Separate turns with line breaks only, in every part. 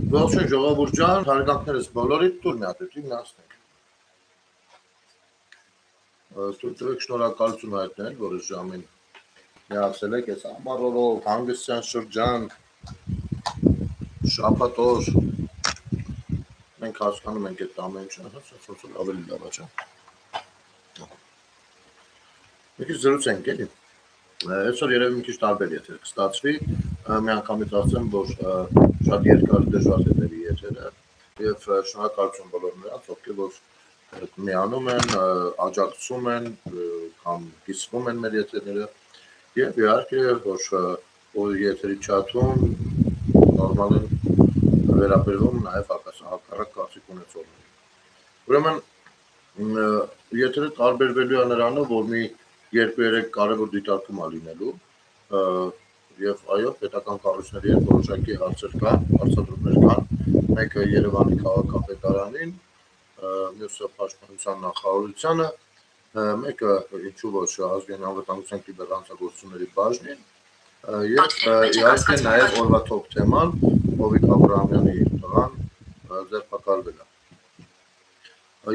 Ողջույն ժողովուրդ ջան, հարգանքներս բոլորիդ տուր մի հատ ուտի գնացնենք։ Տուր շնորհակալություն հայտնել, որ այս ժամին միացել եք այս ամառորով, հանգստյան շրջան, շաբաթ օր։ Մենք հասկանում ենք այդ ամեն ինչը, ոնց ավելի լավ է, չէ՞։ Մի քիչ զրուցենք էլի։ Այսօր երևի մի քիչ տարբեր եթեր կստացվի, մի անգամից ասեմ, որ շատ երկար դժվար է դերի եթերը եւ շնորհակալություն բոլոր նրանց, ովքեր որ միանում են, աջակցում են կամ կիսվում են մեր եթերները եւ իհարկե որ եթերի չաթում նորմալ են վերաբերվում նաեւ հակառակ կարծիք ունեցողներին։ Ուրեմն եթերը տարբերվելու է նրանով, որ մի 2-3 կարևոր դիտարկում է լինելու եւ այո, պետական կառույցների հետ որոշակի հարցեր կան, հարցադրումներ կան, մեկը Երևանի քաղաքապետարանին, մյուսը Պաշտպանության նախարարությանը, մեկը ինչու ոչ ազգային անվտանգության կիբերհանցագործությունների բաժնին եւ իհարկե նաեւ օրվա top թեման Հովիկ Աբրահամյանի տղան ձերբակալվել է։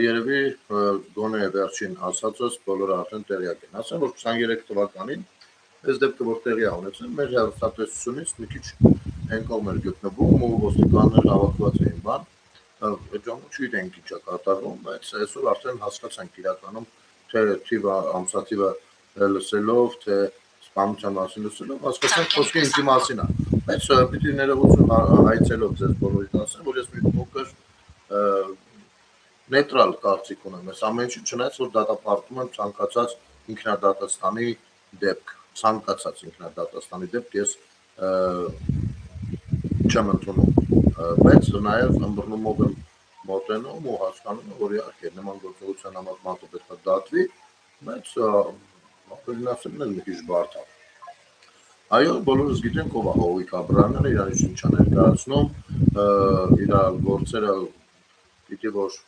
Երևի գոնե վերջին ասածս բոլորը արդեն տեղյակ են։ Ասեմ, որ 23 թվականին այս դեպքը որ տեղի է ունեցել, մեր հեռուստատեսությունից մի քիչ այն կողմ էր գտնվում ու ոստիկաններ հավաքված էին բան, այդ ժամանակ չգիտենք ինչ է կատարվում, բայց այսօր արդեն հասկացանք իրականում թե ամսաթիվը լսելով, թե սպանության մասին լսելով, հասկացանք խոսքը ինչի մասին է։ Բայց պիտի ներողություն հայցելով ձեզ բոլորիդ ասեմ, որ ես մի փոքր նեյտրալ կարծիք ունեմ այս ամեն ինչի, չնայած որ դատապարտում եմ ցանկացած ինքնադատաստանի դեպք, ցանկացած ինքնադատաստանի դեպք ես չեմ ընդունում, բայց նաև ըմբռնումով եմ մոտենում ու հասկանում եմ, որ իհարկե նման գործողության համար մարդը պետք է դատվի, բայց ապելին ասելն էլ մի քիչ բարդ է։ Այո, բոլորս գիտենք ով է Հովիկ Աբրահամյանը, իրարից ինչ է ներկայացնում, իր գործերը պիտի որ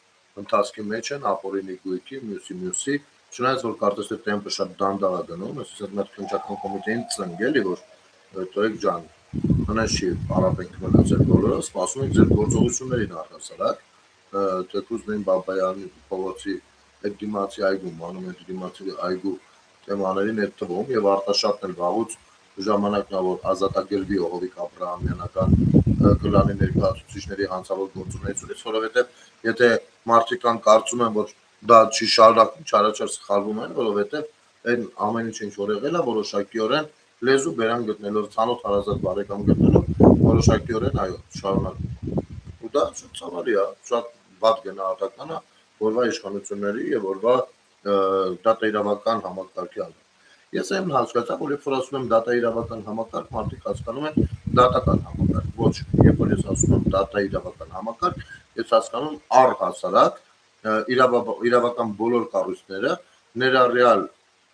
ընթացքի մեջ են, ապօրինի գույքի, մյուսի, չնայած որ կարծես թե տեմպը շատ դանդաղ է գնում, ես այդ մեծ քննչական կոմիտեին ծնգելի, որ տոյեք ջան, հնես չի արապ ենք մնացել բոլորը, սպասում ենք ձեր գործողություններին առհասարակ, թեկուզ նույն Բաբայանի փողոցի այդ դիմացի այգում, մանումենտի դիմացի այգու թեմաներին այդ թվում եւ Արտաշատն էլ վաղուց ժամանակն է որ ազատագրվի Հովիկ Աբրահամյանական կլանի ներկայացուցիչների հանցավոր գործունեությունից, որովհետեւ եթե մարդիկան կարծում են, որ դա չի շարունակվում, չարաչար սխալվում են, որովհետեւ այն ամեն ինչ որ եղել է որոշակիորեն լեզու բերան գտնելով, ցանոթ հարազատ բարեկամ գտնելով, որոշակիորեն այո, շարունակվում։ Ու դա շատ ցավալի է, շատ վատ գնահատական է որվա իշխանությունների եւ որվա դատաիրավական համակարգի համար։ Ես այն հասկացա, որ երբ որ ասում եմ դատաիրավական համակարգ, մարդիկ հասկանում են դատական համակարգ, ոչ, երբ որ ես ասում եմ դատաիրավական համակարգ, ես հասկանում առհասարակ իրավական բոլոր կառույցները, ներառյալ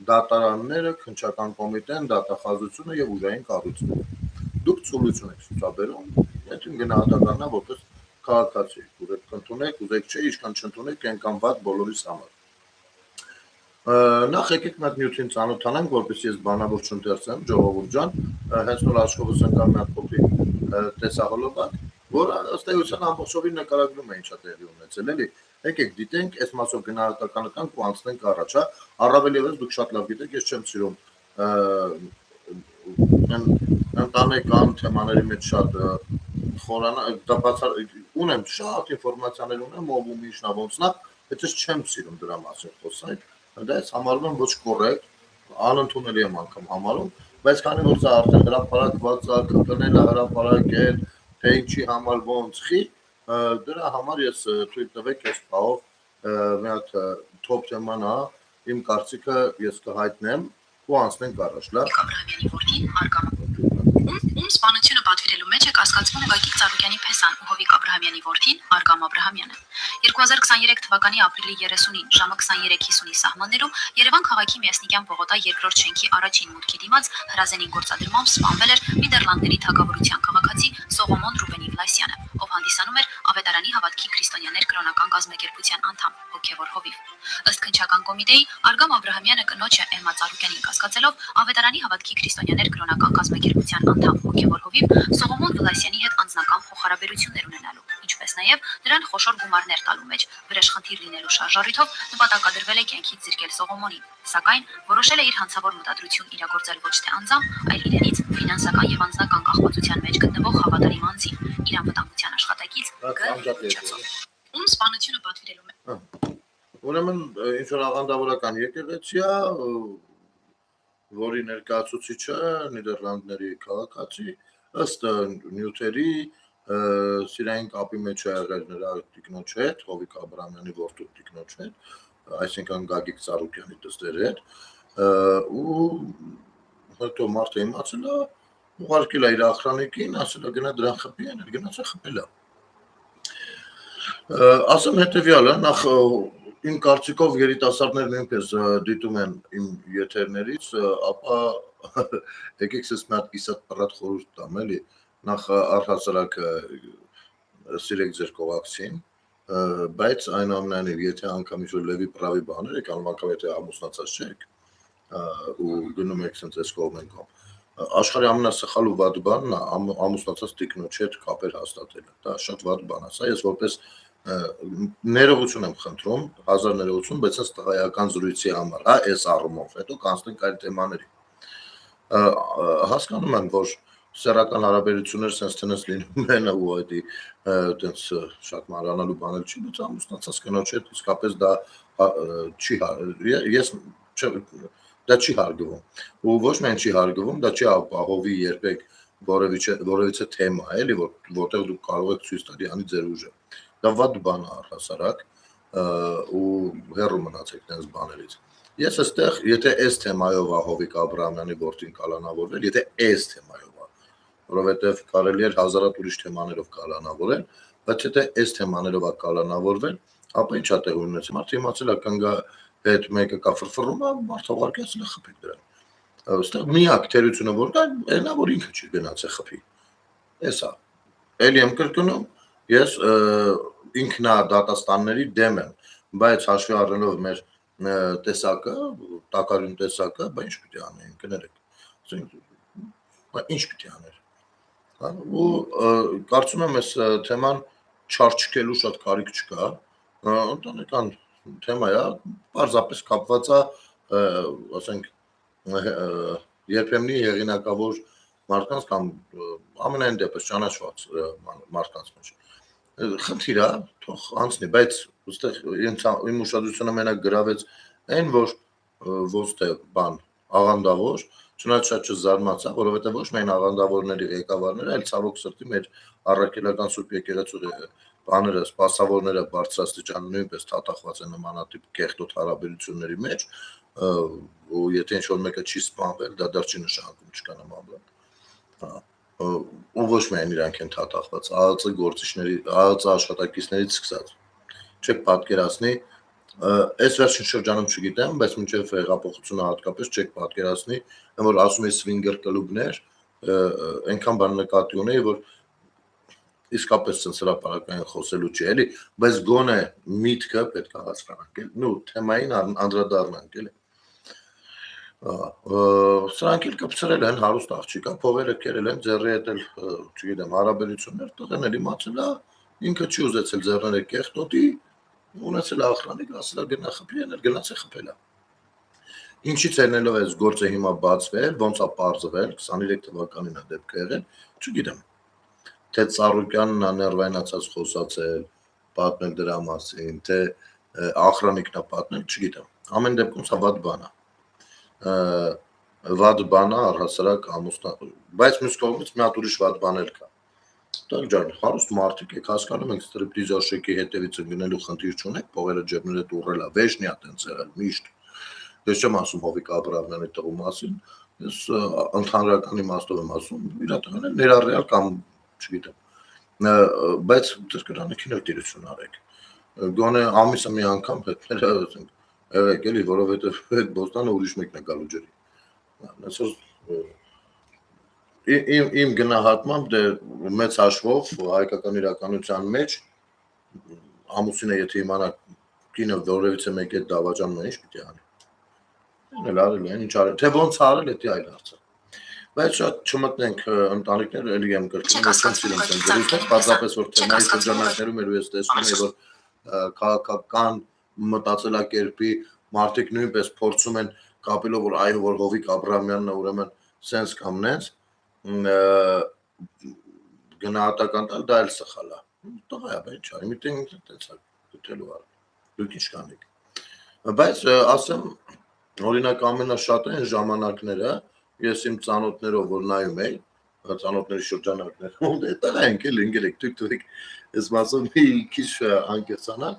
դատարանները, քննչական կոմիտեն, դատախազությունը եւ ուժային կառույցները։ Դուք ցույց եք ցուցաբերում, այդ իմ գնահատականն է որպես քաղաքացի, ուրեք կընդունեք, ուզեք չէ, ինչքան չընդունեք, այնքան վատ բոլորիս համար։ Նախ եկեք մի հատ նյութին ծանոթանանք, որպեսզի ես բանավոր չընթերցեմ, ժողովուրդ ջան, հենց նոր աշխովս ընկան մի հատ փոքրիկ տեսահոլովակ, որը ըստ էության ամբողջովին նկարագրում է ինչա տեղի ունեցել, էլի։ Եկեք դիտենք, այս մասով գնահատականական ու անցնենք առաջ, հա։ Առավել եւս դուք շատ լավ գիտեք, ես չեմ սիրում ընտանեկան թեմաների մեջ շատ խորանալ, դա ունեմ շատ ինֆորմացիաներ ունեմ, ով ու ինչն է ոնցնա, բայց ես չեմ սիրում դրա մասին խոսալ, դա ես համարում եմ ոչ կոռեկտ, անընդունելի եմ անգամ համարում, բայց քանի որ սա արդեն հրապարակված է, կրկնել է հրապարակել, թե ինչի համար ոնց խի, դրա համար ես թույլ տվեք այս բաղով մի հատ top թեման է, իմ կարծիքը ես կհայտնեմ ու անցնենք առաջ, լավ։
Աբրահամյանի որդին ում սպանությունը պատվիրելու մեջ է կասկածվում Գագիկ Ծառուկյանի փեսան ու Հովիկ Աբրահամյանի որդին Արգամ Աբրահամյանը։ 2023 թվականի ապրիլի 30-ին ժամը 23:50-ի սահմաններում Երևան քաղաքի Միասնիկյան պողոտա երկրորդ շենքի առաջին մուտքի դիմաց հրազենի գործադրմամբ սպանվել էր Նիդերլանդների թագավորության քաղաքացի Սողոմոն Ռուբենի Վլասյանը, ով հանդիսանում էր Ավետարանի հավատքի քրիստոնյաներ կրոնական կազմակերպության անդամ։ հոգևոր հովիվ։ Ըստ քննչական կոմիտեի Արգամ Աբրահամյանը կնոջը Էմմա Ծառուկյանին կասկածելով Ավետարանի հավատքի քրիստոնյաներ կրոնական կազմակերպության անդամ հոգևոր հովիվ Սողոմոն Վլասյանի հետ անձնական փոխհարաբերություններ ունենալու, ինչպես նաև նրան խոշոր գումարներ տալու մեջ վրեժխնդիր լինելու շարժառիթով նպատակադրվել է կյանքից զրկել Սողոմոնին, սակայն որոշել է իր հանցավոր մտադրություն իրագործել ոչ թե անձամբ, այլ իրենից ֆինանսական եւ անձնական կախվածության մեջ գտնվող հավատարիմ անձին, իր անվտանգության աշխատակից Գ. Ում սպանությունը պատվիրելու է։
Ուրեմն ինչ որ աղանդավորական եկեղեցի է, որի ներկայացուցիչը Նիդերլանդների քաղաքացի ըստ նյութերի սիրային կապի մեջ է եղել նրա տիկնոջ հետ, Հովիկ Աբրահամյանի որդու տիկնոջ հետ, այսինքն Գագիկ Ծառուկյանի դստեր հետ, ու հետո մարդը իմացել է, ուղարկել է իր ախրանիկին, ասել է գնա դրան խփի, գնաց է խփել է։ Ասեմ հետևյալը, նախ իմ կարծիքով երիտասարդներ նույնպես դիտում են իմ եթերներից, ապա եկեք ես մի հատ կիսատ պռատ խորհուրդ տամ, էլի, նախ առհասարակ սիրեք ձեր կողակցին, բայց այնուամենայնիվ, եթե անգամ ինչ-որ լևի պրավի բաներ եք անում, անգամ եթե ամուսնացած չեք ու գնում եք սենց այս կողմ են կողմ, աշխարհի ամենասխալ ու վատ բանն է ամուսնացած տիկնոջ հետ կապեր հաստատելը, դա շատ վատ բան է, սա ես որպես ներողություն եմ խնդրում, հազար ներողություն, բայց այս տղայական զրույցի համար, այս առումով, հետո կանցնենք այլ թեմաների։ Հասկանում եմ, որ սեռական հարաբերություններ sense տնես լինում են ու այդի այդպես շատ մանրանալու բաներ չի, բայց ամուսնացած կնոջ հետ իսկապես դա չի դա չի հարգվում։ Ու ոչ միայն չի հարգվում, դա չի ապահովի երբեք որևիցե թեմա, էլի, որտեղ դուք կարող եք ցույց տալ անի ձեր ուժը։ Դա վատ բան է առհասարակ ու հեռու մնացեք դες բաներից։ Ես այստեղ, եթե այս թեմայով է Հովիկ Աբրահամյանի որդին կալանավորվել, եթե այս թեմայով է, որովհետև կարելի էր հազարատ ուրիշ թեմաներով կալանավորել, բայց եթե այս թեմաներով է կալանավորվել, ապա ինչ է տեղ ունեցել։ Մարդը իմացել է կանգա հետ մեկը կա ֆրֆռում է, մարդը ուղարկեցել է խփեք դրան։ Այստեղ միակ թերությունը որ կա, այնա որ ինքը չի գնացել խփի։ Էսա։ Էլի եմ կրկնում, ես ինքնադատաստանների դեմ եմ, բայց հաշվի առնելով մեր տեսակը, տակարյուն տեսակը, բա ինչ պիտի անեին, կներեք, ինչ պիտի աներ, ու կարծում եմ ես թեման չարչկելու շատ կարիք չկա, ընտանեկան թեմա է, պարզապես կապված է, ասենք, երբեմնի հեղինակավոր մարդկանց կամ ամենայն դեպս ճանաչված մարդկանց մեջ, խնդիր է, թող անցնի, բայց իմ ուշադրությունը մենակ գրավեց այն, որ ոչ թե բան աղանդավոր, չնայած շատ չզարմացա, որովհետև ոչ միայն աղանդավորների ղեկավարները, այլ ցավոք սրտի մեր առաքելական Սուրբ եկեղեցու բաները, սպասավորները բարձրաստիճան նույնպես թաթախված են նմանատիպ կեղտոտ հարաբերությունների մեջ, ու եթե ինչ-որ մեկը չի սպանվել, դա դեռ չի նշանակում չկա նման բան։ Ու ոչ միայն իրանք են թաթախված, ԱԱԾ գործիչների, ԱԱԾ աշխատակիցներից սկսած։ Չեք պատկերացնի, այս վերջին շրջանում չգիտեմ, բայց մինչև հեղափոխությունը հատկապես չեք պատկերացնի, որ ասում է սվինգեր կլուբներ, այնքան բան նկատի ունեի, որ իսկապես sense հրապարակային խոսելու չի, էլի, բայց գոնե միտքը պետք է հասկանանք, նու թեմային անդրադառնանք, էլի։ Սրանք էլ կպցրել են հարուստ աղջիկա, փողերը կերել են, ձեռի հետ էլ, չգիտեմ, հարաբերություններ տղեն էլ իմացել է, ինքը չի ուզեցել ձեռները կեղտոտի, ունեցել է ախրանիկ, ասել է գնա խփի, գնաց է խփել է։ Ինչից ելնելով այս գործը հիմա բացվել, ոնց է պարզվել, 23 թվականին է դեպքը եղել, չգիտեմ, թե Ծառուկյանն է ներվայնացած խոսացել, պատմել դրա մասին, թե ախրանիկն է պատմել, չգիտեմ, ամեն դեպքում սա վատ բան է։ Վատ բան է առհասարակ բայց մյուս կողմից մի հատ ուրիշ վատ բան էլ կա։ Տակ ջան, հարուստ մարդիկ եք, հասկանում եք ստրիպտիզաշեկի հետևից գնելու խնդիր չունեք, փողերը ջեբներդ ուռել է, վեճնի է տենց եղել, միշտ։ Ես չեմ ասում Հովիկ Աբրահամյանի տղու մասին, ես ընդհանրական իմաստով եմ ասում, իր տղան էլ ներառյալ կամ չգիտեմ, բայց ձեր կրանքին էլ տիրություն արեք։ Գոնե ամիսը մի անգամ հետները եղեք էլի, որովհետև այդ բոստանը ուրիշ մեկն է գալու ջրի։ Իմ գնահատմամբ դե մեծ հաշվով հայկական իրականության մեջ ամուսինը եթե իմանա կինը որևիցե մեկ հետ դավաճանում է, ինչ պիտի անի։ Էլ արել են, ինչ արել, թե ոնց արել, դա այլ հարց է։ Բայց շատ չմտնենք ընտանիքներ, էլի եմ կրկնում, որ չեմ սիրում ցենց դրույթներ, պարզապես որ թեմայի շրջանակներում էր ու ես տեսնում եմ, որ քաղաքական մտածելակերպի մարդիկ նույնպես փորձում են կապելով, որ այո, որ Հովիկ Աբրահամյանն է, ուրեմն սենց կամ նենց գնահատական տալ, դա էլ սխալ է։ Տղա է, բայց չէ, միտինգ տենց է գտելու արել։ Դուք ինչ կանեք։ Բայց ասեմ, օրինակ ամենաշատը այն ժամանակները, ես իմ ծանոթներով որ նայում եի, ծանոթների շրջանակներում, դա ենք էլ ընկերեք, դուք ես մասում մի քիչ անկեղծանալ,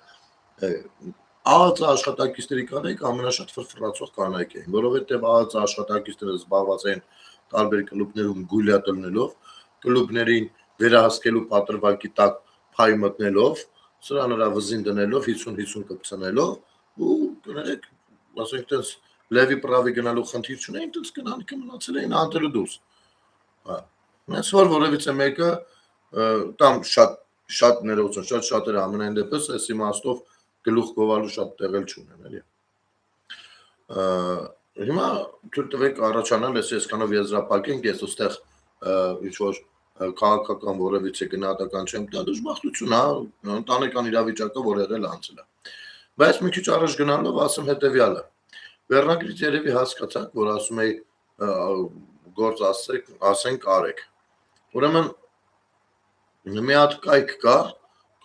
ԱԱԾ աշխատակիցների կանայք ամենաշատ ֆրֆրացող կանայք էին, որովհետև ԱԱԾ աշխատակիցները զբաղված էին տարբեր կլուբներում գուլյա տնելով, կլուբներին վերահսկելու պատրվակի տակ փայ մտնելով, սրա նրա վզին դնելով, 50-50 կպցնելով ու կներեք, ասենք տենց լևի պրավի գնալու խնդիր չունեին, տենց կնանիքը մնացել էին անտելու դուրս։ Հենց որ որևիցե մեկը տամ շատ ներողություն, շատ շատերը ամենայն դեպս այս իմաստով գլուխ գովալու շատ տեղել չունեն, էլի։ Հիմա թույլ տվեք առաջանալ, այսքանով եզրափակենք, ես ուստեղ ինչ որ քաղաքական որևիցե գնահատական չեմ տա, դժբախտություն է, ընտանեկան իրավիճակը որ եղել անցել է։ Բայց մի քիչ առաջ գնալով ասեմ հետևյալը։ Վերնագրից երևի հասկացաք, որ ասում էի գործ ասենք արեք։ Ուրեմն մի հատ կայք կա,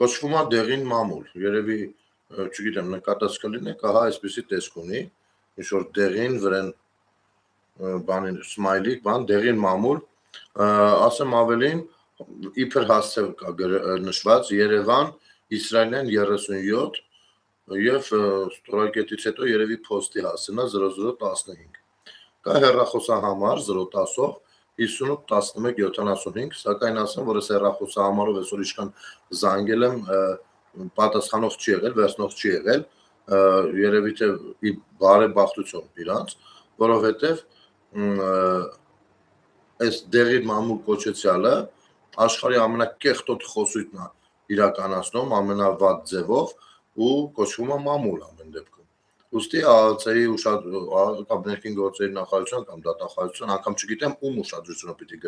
կոչվում է դեղին մամուլ, երևի չգիտեմ նկատած կլինեք, ահա այսպեսի տեսք ունի, ինչ որ դեղին վրան բանին սմայլիկ, բան դեղին մամուլ, ասեմ ավելին իբր հասցեով կա նշված Երևան Իսրայելյան 37 եւ ստորակետից հետո երևի փոստի հասցնա 0015 կա հեռախոսահամար 010-ով 58 11 75 սակայն ասեմ որ այս հեռախոսահամարով այսօր իշքան զանգել եմ պատասխանող չի եղել վերցնող չի եղել երևի թե բարեբախտություն իրանց որովհետեւ այս դեղին մամուլ կոչեցյալը աշխարհի ամենակեղտոտ խոսույթն է իրականացնում ամենավատ ձևով ու կոչվում է մամուլ ամեն դեպքում։ Ուստի ԱԱՑ-ի կամ ներքին գործերի նախարարության կամ դատախազության անգամ չգիտեմ ում ուշադրությունը պիտի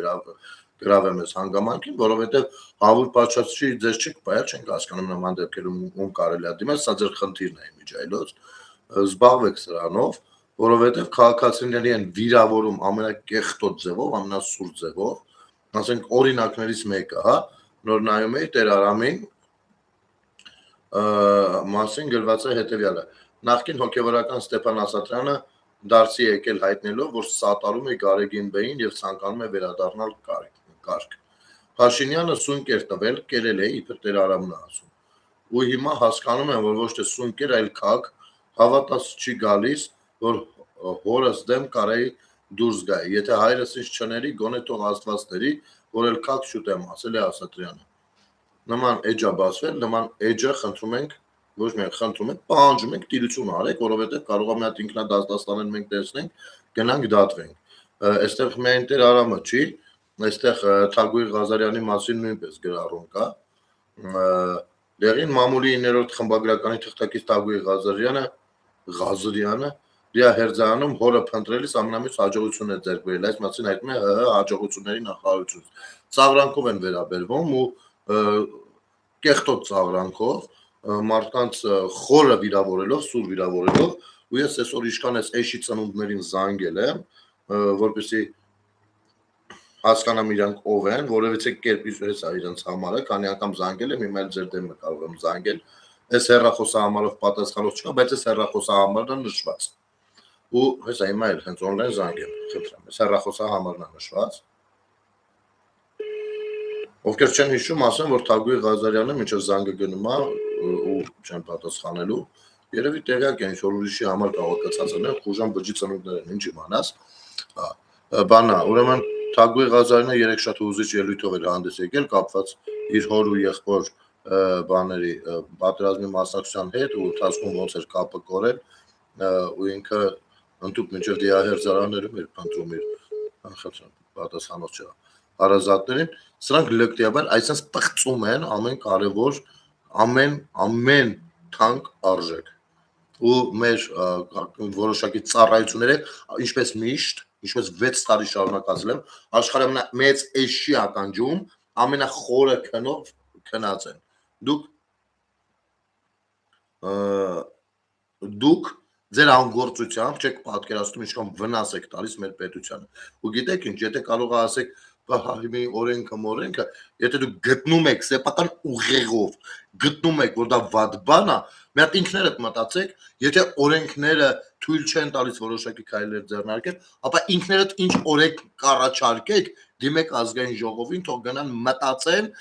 գրավեմ այս հանգամանքին, որովհետև հավուր պատշաճի ձեզ չեք բայր, չենք հասկանում նման դեպքերում ում կարելի է դիմել, սա ձեր խնդիրն է իմիջայլոց, զբաղվեք սրանով, որովհետև քաղաքացիների են վիրավորում ամենակեղտոտ ձևով, ամենասուր ձևով, ասենք օրինակներից մեկը, հա, նոր նայում էի Տեր Արամին մասին գրված է հետևյալը նախկին հոգևորական Ստեփան Ասատրյանը դարձի եկել հայտնելով, որ սատարում է Գարեգին Բեին եւ ցանկանում է վերադառնալ կարգ։ Փաշինյանը սուն կեր տվել, կերել է իբր Տեր Արամն ասում։ Ու հիմա հասկանում եմ, որ ոչ թե սուն կեր, այլ քակ հավատաց չի գալիս, որ հորս դեմ կարեի դուրս գայի։ Եթե հայրս ինձ չների, գոնե թող Աստվածների, որ էլ քակ շուտ եմ ասել է Ասատրյանը։ Նման էջա բացվել, նման էջը խնդրում ենք, ոչ միայն խնդրում ենք, պահանջում ենք տիրություն արեք, որովհետև կարող է մի հատ ինքնադաստաստանել մենք տեսնենք, գնանք դատվենք։ Այստեղ միայն Տեր Արամը չի, այստեղ Թագուհի Ղազարյանի մասին նույնպես գրառում կա։ Դեղին մամուլի 9-րդ խմբագրականի թղթակից Թագուհի Ղազարյանը Լիա Հերձայանում հորը փնտրելիս ամենամեծ հաջողություն է ձեռք բերել, այս մասին հայտնում է ՀՀ հաջողությունների նախարարություն։ Ծաղրանքով են վերաբերվում ու կեղտոտ ծաղրանքով մարդկանց խորը վիրավորելով, սուր վիրավորելով, ու ես այսօր իշքան այս էշի ծնունդներին զանգել եմ, որպեսզի հասկանամ իրանք ով են, որովհետեւ կերպ հեսա իրենց համարը, քանի անգամ զանգել եմ, հիմա էլ ձեր դեմը կարող եմ զանգել, այս հեռախոսահամարով պատասխանող չկա, բայց այս հեռախոսահամարն է նշված։ Ու հեսա հիմա էլ հենց on-line զանգեմ, խնդրեմ, այս հեռախոսահամարն է նշված։ Ովքեր չեն հիշում, ասեմ, որ Թագուհի Ղազարյանը մինչև զանգը գնում է ու չեն պատասխանելու, երևի տեղյակ են, որ ուրիշի համար կաղակացած են, խուժան բջջի ծնունդներ են, ինչ իմանաս։ Բանա, ուրեմն Թագուհի Ղազարյանը երեք շատ հուզիչ ելույթով էր հանդես եկել, կապված իր հոր ու եղբոր բաների պատերազմի մասնակցության հետ ու ընթացքում ոնց էր կապը կորել ու ինքը ընդհանուր մինչև դիահերձարաններում էր փնտրում իր պատասխանող չեղավ հարազատներին, սրանք լկտիաբար այսպես պղծում են ամեն կարևոր ամեն թանկ արժեք ու մեր որոշակի ծառայությունները ինչպես միշտ ինչպես 6 տարի շարունակածել եմ աշխարհի ամենամեծ էշի ականջում ամենախորը քնով քնած են դուք ձեր անգործությամբ չեք պատկերացնում ինչքան վնաս եք տալիս մեր պետությանը ու գիտեք ինչ եթե կարող ասեք մի օրենքը եթե դուք գտնում եք սեփական ուղեղով գտնում եք որ դա վատ բան է մի հատ ինքներդ մտածեք եթե օրենքները թույլ չեն տալիս որոշակի քայլեր ձեռնարկել ապա ինքներդ ինչ օրենք կառաջարկեք դիմեք ազգային ժողովին թող գնան մտածեն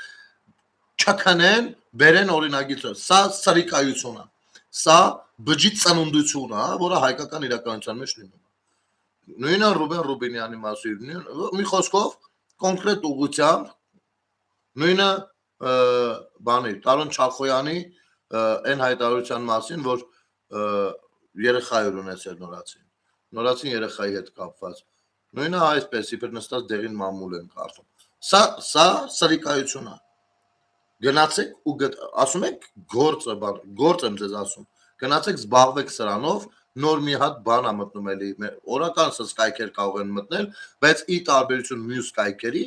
չքնեն բերեն օրինագիծը սա սրիկայություն է սա բջիջ ծնունդություն է որը հայկական իրականության մեջ լինում է նույնը Ռուբեն Ռուբինյանի մասին մի խոսքով կոնկրետ ուղղությամբ նույնը բանի Տարոն Չախոյանի այն հայտարարության մասին որ երեխա ունեցել նորացին երեխայի հետ կապված նույնը այսպես իբր նստած դեղին մամուլ են կարծում սա սրիկայություն է գնացեք ու ասում եք գործ եմ ձեզ ասում գնացեք զբաղվեք սրանով նոր մի հատ բան է մտնում էլի օրական սս կայքեր կարող են մտնել բայց ի տարբերություն մյուս կայքերի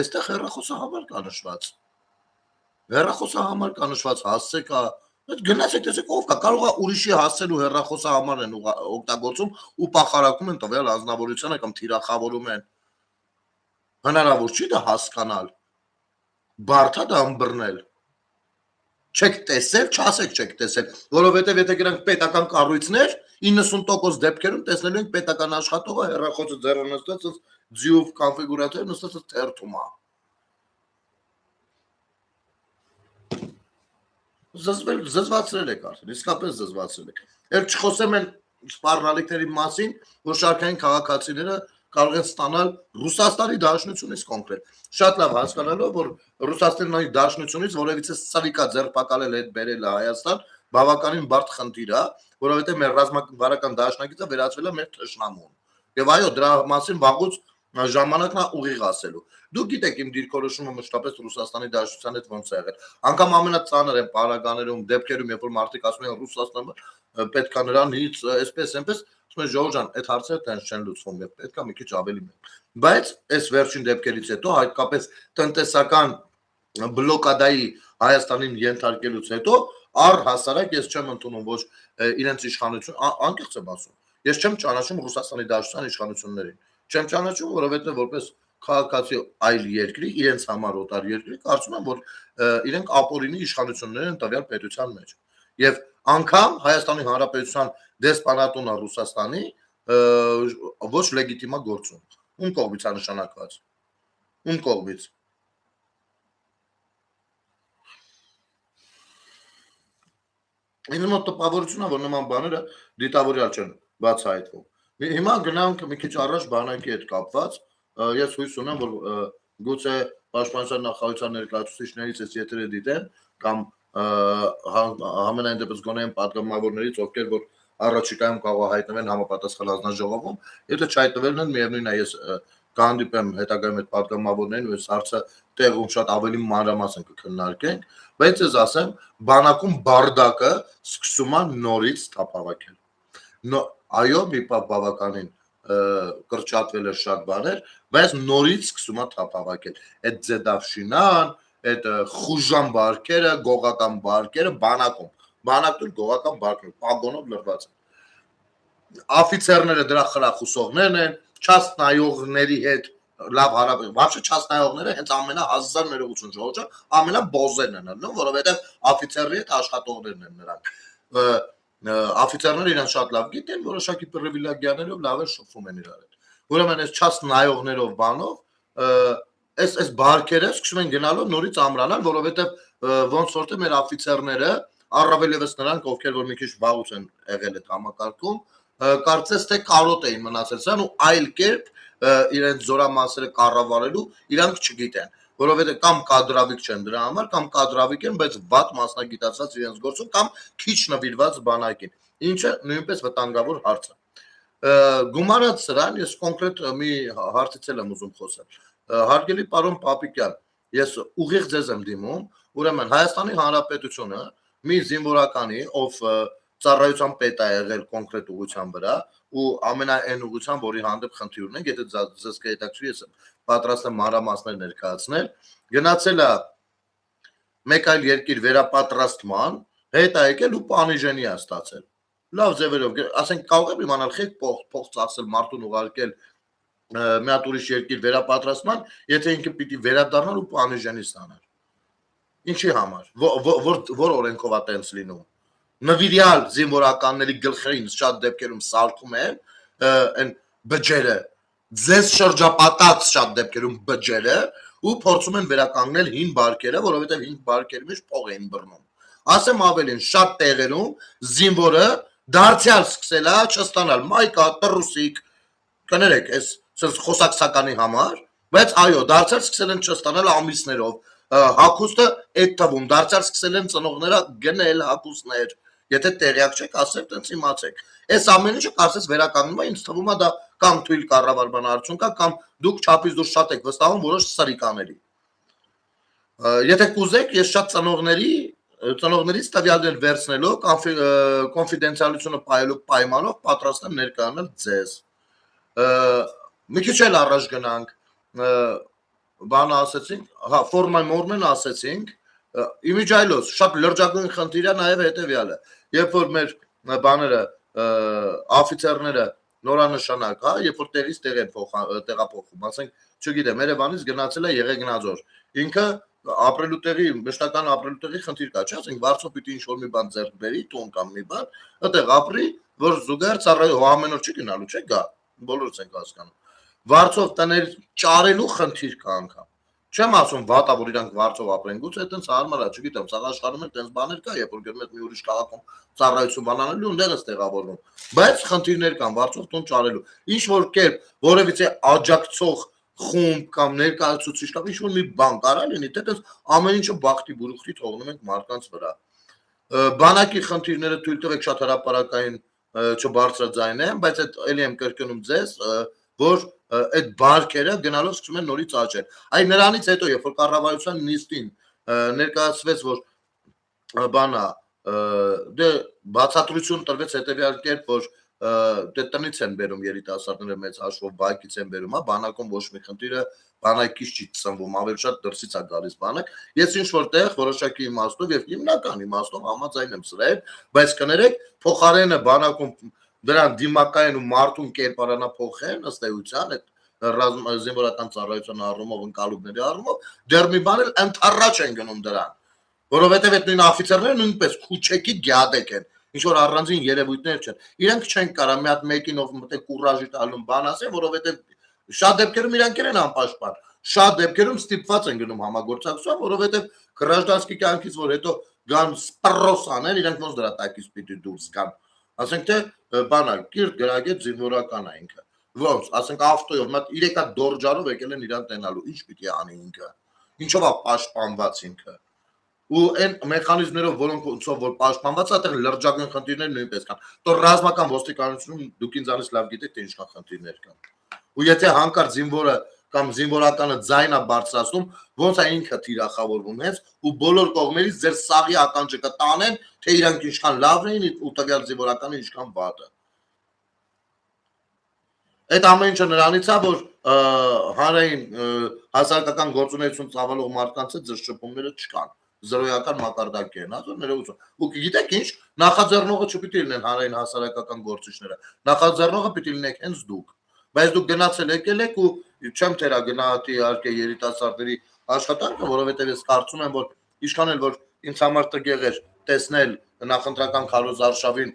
այստեղ հեռախոսահամար կա նշված հասցեք գնացեք տեսեք ով կա կարող է ուրիշի հասցել ու հեռախոսահամար են օգտագործում ու փախարակում են տվյալ անձնավորությանը կամ թիրախավորում են հնարավոր չի դա հասկանալ բարդ է դա ըմբռնել չեք տեսել, չասեք չեք տեսել, որովհետև եթե գրանք պետական կառույցներ 90% դեպքերում տեսնելու ենք պետական աշխատողը հեռախոսը ձեռը նստած ձիով կոնֆիգուրատորը նստած թերթում է զզվացրել եք արդեն, իսկապես զզվացրել եք էլ չխոսեմ են սպառնալիքների մասին, որ շարքային քաղաքացիները կարող են ստանալ Ռուսաստանի Դաշնությունից կոնկրետ շատ լավ հասկանալով որ Ռուսաստանի Դաշնությունից որևիցե սարիկա ձերբակալել հետ բերել է Հայաստան բավականին բարդ խնդիր է որովհետև մեր ռազմավարական դաշնակիցը վերածվել է մեր թշնամուն եւ այո դրա մասին վաղուց ժամանակն է ուղիղ ասելու դուք գիտեք իմ դիրքորոշումը մշտապես Ռուսաստանի Դաշնության հետ ոնց է եղել անգամ ամենածանր են պարագաներում դեպքերում երբ որ մարդիկ ասում են Ռուսաստանը պետք է նրանից այսպես այնպես Ժողովուրդ ջան, այդ հարցերը տենց չեն լուծվում եւ պետք է մի քիչ ավելի մեկ։ Բայց այս վերջին դեպքերից հետո հատկապես տնտեսական բլոկադայի Հայաստանին ենթարկելուց հետո առհասարակ ես չեմ ընդունում ոչ իրենց իշխանություն, անկեղծ եմ ասում։ Ես չեմ ճանաչում Ռուսաստանի Դաշնության իշխանություններին։ Չեմ ճանաչում, որովհետեւ որպես քաղաքացի այլ երկրի, իրենց համար օտար երկրի, կարծում եմ, որ իրենք ապօրինի իշխանություններ են տվյալ պետության մեջ։ Եվ անգամ Հայաստանի Հանրապետության դեսպանատունը Ռուսաստանի ոչ լեգիտիմա գործում։ Ում կողմից է նշանակված։ Ում կողմից։ Ինձ մոտ տպավորությունն է, որ նման բաները դիտավորյալ չեն բացահայտվում։ Հիմա գնանք մի քիչ առաջ բանակի հետ կապված, ես հույս ունեմ, որ գուցե Պաշտպանության նախարարության ներկայացուցիչներից էս եթերը դիտեն կամ համենայն դեպս գոնե են պատգամավորներից, ովքեր որ առաջիկայում կարող հայտնվեն համապատասխան հանձնաժողովում, եթե չհայտնվելն են միևնույն է ես կհանդիպեմ հետագայում այդ պատգամավորներին ու այս հարցը տեղում շատ ավելի մանրամասն կքննարկենք, բայց ես ասեմ, բանակում բարդակը սկսում է նորից թափավակել։ Այո, մի բավականին կրճատվել է շատ բաներ, բայց նորից սկսում է թափավակել։ Այդ ձեդավշինան, այդ խուժան բարքերը, գողական բարքերը բանակում, բանակում գողական բարքեր, պագոնով լրված են։ Աֆիցերները դրա խրախուսողներն են, չաստնայողների հետ լավ հարաբեր, вообще չաստնայողները հենց ամենահազար ներողություն ժողովուրդ, ամենաբոզերն են, որովհետև աֆիցերների հետ աշխատողներն են նրանք։ Աֆիցերները իրեն շատ լավ գիտեն, որոշակի պրիվիլեգիաներով լավ է շփվում են իրար հետ։ Ուրեմն այս չաստնայողներով բանով այս բարքերը սկսում են գնալով նորից ամրանալ, որովհետև ոնց որ թե մեր աֆիցերները առավել եւս նրանք, ովքեր որ մի քիչ վաղուց են եղել այդ համակարգում, կարծես թե կարոտ էին մնացել սան ու այլ կերպ իրենց զորամասերը կառավարելու իրանք չգիտեն, որովհետև կամ կադրավիկ չեն դրա համար, կամ կադրավիկ են, բայց վատ մասնագիտացած իրենց գործում կամ քիչ նվիրված բանակին, ինչը նույնպես վտանգավոր հարց է։ Գումարած սրան ես կոնկրետ մի հարցից եմ ուզում խոսել։ Հարգելի պարոն Պապիկյան, ես ուղիղ ձեզ եմ դիմում, ուրեմն Հայաստանի Հանրապետությունը մի զինվորականի, ով ծառայության պետ է եղել կոնկրետ ուղղության վրա ու ամենայն ուղղության, որի հանդեպ խնդիր ունենք, եթե ձեզ կհետաքրքրի, ես պատրաստ եմ մանրամասներ ներկայացնել, գնացել է մեկ այլ երկիր վերապատրաստման, հետ է եկել ու Պանիժենի է ստացել։ Լավ ձևերով, ասենք կարող եմ իմանալ խեք փող ծախսել մարդուն ուղարկել մի հատ ուրիշ երկիր վերապատրաստման, եթե ինքը պիտի վերադառնար ու Պանիժենի ստանար։ Ինչի համար, որ օրենքով է տենց լինում։ Նվիրյալ զինվորականների գլխերին շատ դեպքերում սարքում են այն բջերը, ձեզ շրջապատած շատ դեպքերում բջերը ու փորձում են վերականգնել հին բարկերը, որովհետև հին բարկերի մեջ փող էին բռնում։ Ասեմ ավելին, շատ տեղերում զինվորը դարձյալ սկսել է չստանալ մայկա, տրուսիկ, կներեք, այս խոսակցականի համար, բայց այո, դարձյալ սկսել են չստանալ ամիսներով, հագուստը այդ թվում, դարձյալ սկսել են ծնողները գնել հագուստներ, եթե տեղյակ չեք, ասեմ, տենց իմացեք։ Այս ամեն ինչը կարծես վերականգնում է, ինձ թվում է դա կամ թույլ կառավարման արդյունք է, կամ դուք չափից դուրս շատ եք վստահում որոշ սրիկաների։ Եթե կուզեք, ես շատ ծնողներից տվյալներ վերցնելով, կոնֆիդենցիալությունը պահելու պայմանով պատրաստ եմ ներկայանալ ձեզ։ Մի քիչ էլ առաջ գնանք, բանը ասեցինք, հա, ֆորմալ ասեցինք, իմիջայլոց շատ լրջագույն խնդիր է նաև հետևյալը, երբ որ մեր բաները աֆիցերները նորանշանակ, հա, երբ որ տեղից տեղ են տեղափոխում, ասենք, չգիտեմ, Երևանից գնացել է Եղեգնաձոր, ինքը ապրելու տեղի, մշտական ապրելու տեղի խնդիր կա, չէ՞, ասենք, Վարձով պիտի ինչ-որ մի բան ձեռք բերի, տուն կամ մի բան, այդտեղ ապրի, որ զուգահեռ ծառայ ամեն օր չի գնալու, չէ՞ գա, բոլորս ենք հասկանում։ Վարձով տներ ճարելու խնդիր կա անգամ։ Չեմ ասում վատա, որ իրանք Վարձով ապրեն, գուցե այդպես հարմար է, չգիտեմ, սա աշխարհում էլ այդպես բաներ կա, երբ որ գնում ես մի ուրիշ քաղաքում ծառայություն բանանելու, ունդեղ ես տեղավորվում։ Բայց խնդիրներ կան Վարձով տուն ճարելու։ Ինչ որ կերպ որևիցե աջակցող խումբ կամ ներկայացուցիչ կամ ինչ որ մի բան կարա լինի, թե այդպես ամեն ինչը բախտի բուրուխտի թողնում ենք մարդկանց վրա։ Բանակի խնդիրները թույլ տվեք շատ հրապարակային չբարձրաձայնեմ, բայց այդ էլի եմ կրկնում ձեզ, որ այդ բարկերը գնալով սկսում են նորից աճել։ Այ նրանից հետո, երբ որ կառավարության նիստին ներկայացվեց, որ բանա, դե բացատրություն տրվեց հետևյալ կերպ, որ դե տնից են բերում երիտասարդները մեծ հաշվով, բակից են բերում, հա, բանակում ոչ մի խնդիրը բանակից չի ծնվում, ավելի շատ դրսից է գալիս բանակ։ Ես ինչ որտեղ որոշակի իմաստով եւ հիմնական իմաստով համաձայն եմ սրա հետ, բայց կներեք, փոխարենը բանակում դրան դիմակային ու մարդուն կերպարանա փոխեն, ըստ էության, այդ զինվորական ծառայության առումով, ընկալումների առումով, դեռ մի բան էլ ընդառաջ են գնում դրան, որովհետև այդ նույն աֆիցերները նույնպես քուչեկի գյադեք են, ինչ որ առանձին երևույթներ չեն, իրենք չեն կարա մի հատ մեկին ով մտե կուրաժի տալում բան ասեն, որովհետև շատ դեպքերում իրանք են անպաշտպան, շատ դեպքերում ստիպված են գնում համագործակցության, որովհետև գրաժդանսկի կյանքից որ հետո գան սպռոս անեն, իրանք ոնց դրա տակից պիտի դուրս գան, ասենք թե բանա կիրթ գրագետ զինվորական է ինքը, ոնց, ասենք ավտոյով, մատ 3 հատ դորջարով եկել են իրան տենալու, ինչ պիտի անի ինքը, ինչով է պաշտպանված ինքը, ու այն մեխանիզմներով, որոնցով որ պաշտպանված է, այդտեղ լրջագույն խնդիրներ նույնպես կան, તો ռազմական ոստիկանությունում դուք ինձանից լավ գիտեք, թե ինչքան խնդիրներ կան, ու եթե հանկարծ զինվորը կամ զինվորականը ձայնա բարձրացնում, ոնց է ինքը թիրախավորվում հենց, ու բոլոր կողմերից ձեր սաղի ականջը կտանեն, թե իրանք ինչքան լավն էին ու տվյալ զինվորականը ինչքան վատը։ Այդ ամեն ինչը նրանից է, որ հանրային հասարակական գործունեություն ծավալող մարդկանց հետ ձեր շփումները չկան, զրոյական մակարդակի են, հա, ներողություն։ Ու գիտեք ինչ, նախաձեռնողը չպիտի լինեն հանրային հասարակական գործիչները, նախաձեռնողը պիտի լինեք հենց դուք, բայց դուք գնացել եկել եք ու չեմ թերա գնահատի իհարկե երիտասարդների աշխատանքը, որովհետև ես կարծում եմ, որ ինչքան էլ որ ինձ համար տգեղ էր տեսնել նախընտրական Քարոզ Արշավին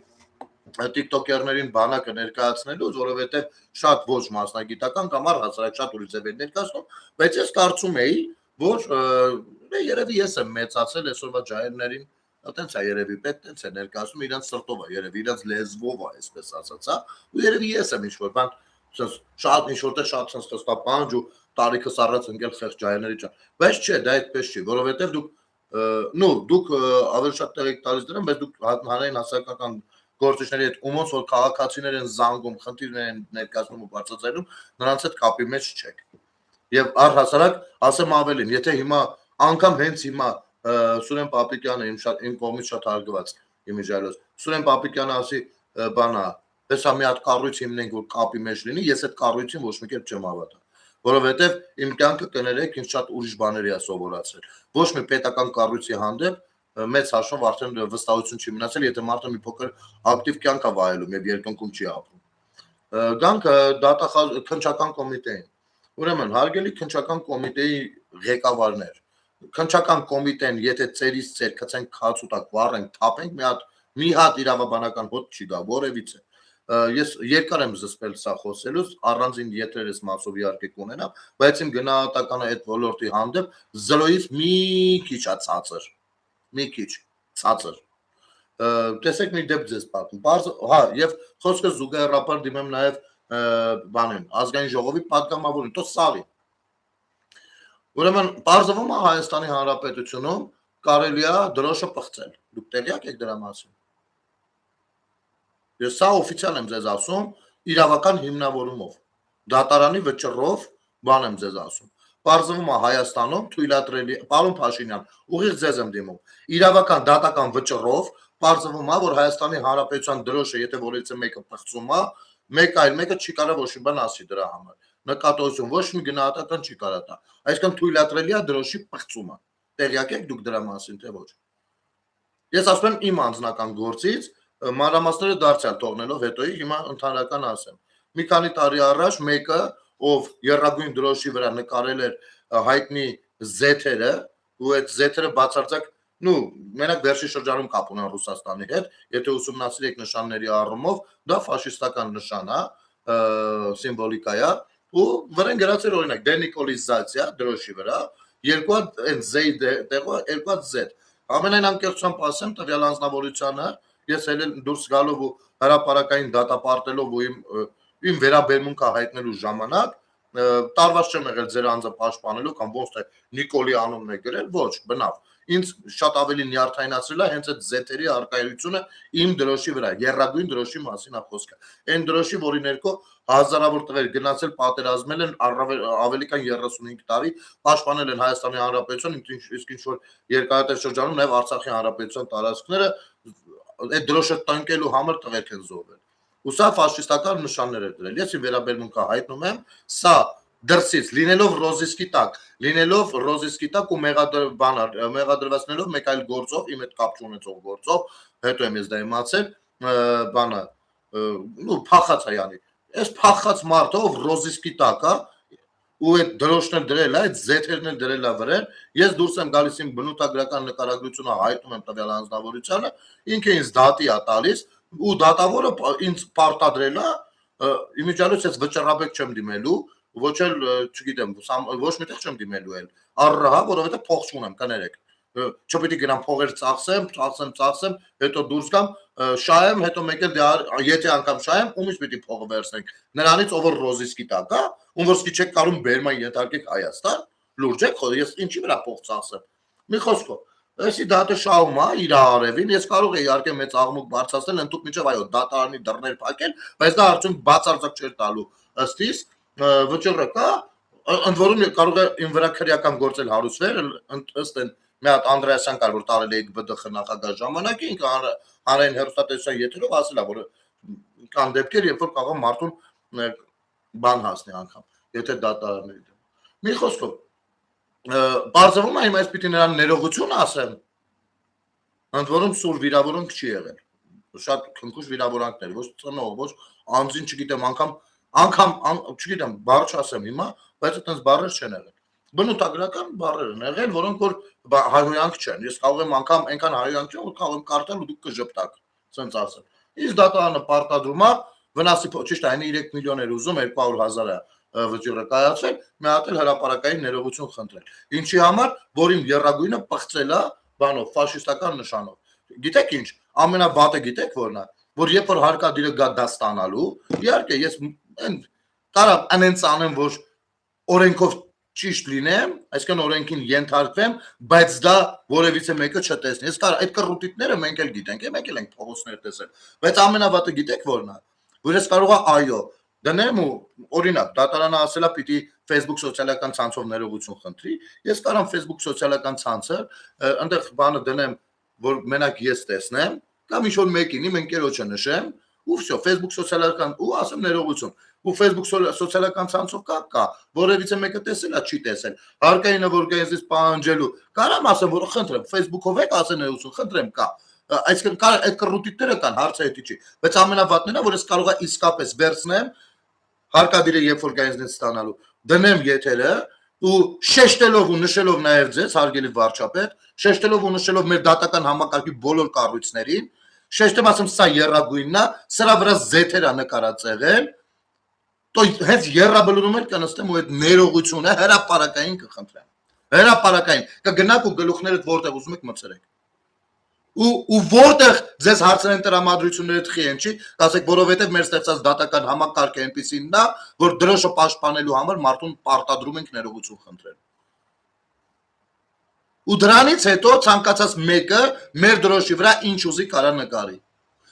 տիկտոկերներին բանակը ներկայացնելուց, որովհետև շատ ոչ մասնագիտական կամ առհասարակ շատ ուրիշ ձև են ներկայացնում, բայց ես կարծում էի, որ երևի ես եմ մեծացել այսօրվա ջահելներին, տենց է երևի պետք, տենց է ներկայացնում, իրանց սրտով է, երևի իրանց լեզվով է, այսպես ասած, հա, ու երևի ես եմ ինչ-որ բան, շատ ինչ-որտեղ շատ sense խստապանջ ու տարիքս առած ընկել խեղճ ջահելների ճան, բայց չէ, դա այդպես չի, որովհետև դուք ավելի շատ տեղ եք տալիս դրան, բայց դուք հանրային հասարակական գործիչների հետ ումոնց որ քաղաքացիներ են զանգում, խնդիրներ են ներկայացնում ու բարձրացնում, նրանց հետ կապի մեջ չեք։ Եվ առհասարակ ասեմ ավելին, եթե հիմա անգամ հենց հիմա Սուրեն Պապիկյանը իմ կողմից շատ հարգված իմիջիայլոց Սուրեն Պապիկյանը ասի բանա հեսա մի հատ կառույց հիմնենք որ կապի մեջ լինի ես այդ կառույցին ոչ մի կերպ չեմ հավատա որովհետև իմ կյանքը կներեք ինձ շատ ուրիշ բաների է սովորացրել ոչ մի պետական կառույցի հանդեպ մեծ հաշվով արդեն վստահություն չի մնացել եթե մարդը մի փոքր ակտիվ կյանք է վայելում եւ երկնքում չի ապրում գանք քննչական կոմիտեին ուրեմն հարգելի քննչական կոմիտեի ղեկավարներ քննչական կոմիտեն եթե ծերից ծեր գցենք քաց ու տակ վառենք թափենք մի հատ իրավաբանական հոտ չի գա որևիցե ես երկար եմ զսպել սա խոսելուց առանձին եթերես մասով իհարկե կունենամ բայց իմ գնահատականը այդ ոլորտի հանդեպ զրոյից մի քիչ է ցածր մի քիչ ցածր տեսեք մի դեպք ձեզ պատմեմ հա եւ խոսքը զուգահեռաբար դիմեմ նաեւ բանին ազգային ժողովի պատգամավորին то սաղի ուրեմն բարձվում է Հայաստանի Հանրապետությունում կարելի է դրոշը պղծել դուք տեղյակ եք դրա մասին ես սա օֆիցիալ եմ ձեզ ասում իրավական հիմնավորումով դատարանի վճռով բան եմ ձեզ ասում բարձվում է Հայաստանում թույլատրելի պարոն Փաշինյան ուղիղ ձեզ եմ դիմում իրավական դատական վճռով բարձվում է որ Հայաստանի Հանրապետության դրոշը եթե որից մեկը պղծում է մեկ այլ մեկը չի կարող ոչ մի բան ասի դրա համար նկատողություն ոչ մի գնահատական չի կարող տա այսինքն թույլատրելի է դրոշի պղծումը տեղյակ եք դուք դրա մասին թե ոչ ես ասում եմ իմ անձնական գործից մանրամասները դարձյալ թողնելով հետոյի հիմա ընդհանրական ասեմ մի քանի տարի առաջ մեկը ով երրագույն դրոշի վրա նկարել էր հայտնի զեթերը ու այդ զեթերը բացարձակ մենակ վերջի շրջանում կապ ունեն Ռուսաստանի հետ եթե ուսումնասիրեք նշանների առումով դա ֆաշիստական նշան է սիմվոլիկա է ու վրան գրած էր օրինակ դենիկոլիզացիա դրոշի վրա երկու հատ Z ամենայն անկեղծությամբ ասեմ տվյալ անձնավորությանը ես ելել դուրս գալով ու հրապարակային դատապարտելով ու իմ վերաբերմունքը հայտնելու ժամանակ տարված չեմ եղել ձեր անձը պաշտպանելու կամ ոնց թե Նիկոլի անունն է գրել ոչ բնավ ինձ շատ ավելի նյարդայնացրել է հենց այդ զեթերի արկայությունը իմ դրոշի վրա երրագույն դրոշի մասին է խոսքը այն դրոշի որի ներքո հազարավոր տղեր գնացել պատերազմել են ավելի քան 35 տարի պաշտպանել են Հայաստանի Հանրապետություն իսկ ինչ որ երկարատև շրջանում նաև Արցախի Հանրապետության տարածքները այդ դրոշը տնկելու համար տղերք են զոհվել ու սա ֆաշիստական նշաններ է դրել ես իմ վերաբերմունքը հայտնում եմ սա դրսից լինելով ռոզիսկի տակ ու մեղադրվածնելով մեկ այլ գործով իմ հետ կապ չունեցող գործով հետո եմ ես դա իմացել բանը փախած է յանի այս փախած մարդը ով ռոզիսկի տակ է ու այդ դրոշն էլ դրել է այդ զեթերն էլ դրել է վրան ես դուրս եմ գալիս իմ բնութագրական նկարագրությունը հայտնում եմ տվյալ անձնավորությանը ինքը ինձ դատի է տալիս ու դատավորը ինձ պարտադրել է իմիջիայլոց ես վճռաբեկ չեմ դիմելու ոչ էլ չգիտեմ ոչ միտեղ չեմ դիմելու էլ առհա որովհետև փող չունեմ կներեք չպետք է գնամ փողեր ծախսեմ հետո դուրս գամ շահեմ հետո մեկ էլ եթե անգամ շահեմ ումից պիտի փողը վերցնենք նրանից ով ռոզիսկի տակ է ում որ սկի չեք կարում բերման ենթարկեք Հայաստան լուրջ եք ես ինչի վրա փող ծախսեմ մի խոսքով Այսի դատը շահում է իր արևին, ես կարող եի իհարկե մեծ աղմուկ բարձրացնել, ընդհուպ միջև այո, դատարանի դռներ փակել, բայց դա արդյունք բացարձակ չէր տալու ըստ իս, վճռը կա, ընդ որում կարող է իմ վրա քրեական գործել հարուցվել, ըստ են մի հատ Անդրեասյան կար, որ տարել է ԲԴԽ նախագահ ժամանակի, ինքը հանրային հեռուստատեսության եթերով ասել է, որ կան դեպքեր, երբ որ կարող մարդուն բան հասնի անգամ, եթե դատարանների դեմ։ Մի խոսքով բարձրվում է հիմա ես պիտի նրան ներողություն ասեմ, ընդ որում սուր վիրավորանք չի եղել, շատ քնքուշ վիրավորանքներ, ոչ ծնող, ոչ անձին չգիտեմ, անգամ չգիտեմ, բառ չասեմ հիմա, բայց այդպես բառեր չեն եղել։ Բնութագրական բառեր են եղել, որոնք որ հայհոյանք չեն, ես կարող եմ անգամ այնքան հայհոյանք չեն, որ կարող եմ կարդալ ու դուք կժպտաք, սենց ասեմ։ Իսկ դատարանը պարտադրում է, վնասի ճիշտ է, 3 միլիոն էր ուզում, 200,000 վճիռը կայացել, մի հատ էլ հրապարակային ներողություն խնդրել։ Ինչի համար, որ իմ եռագույնը պղծել է բանով, ֆաշիստական նշանով։ Գիտեք ինչ, ամենավատը գիտեք որն է, որ երբ որ հարկադիրը գա դա ստանալու, իհարկե ես կարող անենց անեմ, որ օրենքով ճիշտ լինեմ, այսինքն օրենքին ենթարկվեմ, բայց դա որևիցե մեկը չտեսնի։ Ես կարող այդ կռուտիտները մենք էլ գիտենք, մենք էլ ենք փողոցներ տեսել, բայց ամենավատը գիտեք որն է, որ ես կարող եմ այո դնեմ ու օրինակ դատարանը ասելա պիտի Facebook սոցիալական ցանցով ներողություն խնդրի, ես կարամ Facebook սոցիալական ցանցը այնտեղ բանը դնեմ, որ մենակ ես տեսնեմ, կամ ինչ-որ մեկին իմ ընկերոջը նշեմ, ու վсё, Facebook սոցիալական ու ասեմ ներողություն, ու Facebook սոցիալական ցանցով կա, որևիցե մեկը տեսել է, չի տեսել, հարկայինը որ գայզից պահանջելու, կարամ ասեմ, որ խնդրեմ, Facebook-ով եք ասեն ներողություն, խնդրեմ կա, այսինքն այդ կռուտիկները կան, հարցը հետի չի, բայց ամենավատն է, որ ես կարող եմ իսկապես վերցնեմ հարկադիր է երբ որ գայնձնից ստանալու դնեմ եթերը ու շեշտելով ու նշելով նաև ձեզ հարգելի վարչապետ շեշտելով ու նշելով մեր դատական համակարգի բոլոր կառույցներին շեշտեմ ասեմ սա երրագույնն է սրա վրա զեթեր է նկարած եղել то հենց երրաբլուրում էլ կնստեմ ու այդ ներողությունը հրապարակային կխնդրեմ հրապարակային կգնաք ու գլուխներդ որտեղ ուզում եք մցրեք ու որտեղ ձեզ հարցնեն տրամադրությունները թխի են չի, ասեք որովհետև մեր ստեղծած դատական համակարգը այնպեսին նա, որ դրոշը պաշտպանելու համար մարդուն պարտադրում ենք ներողություն խնդրել։ Ու դրանից հետո ցանկացած մեկը մեր դրոշի վրա ինչ ուզի կարա նկարի։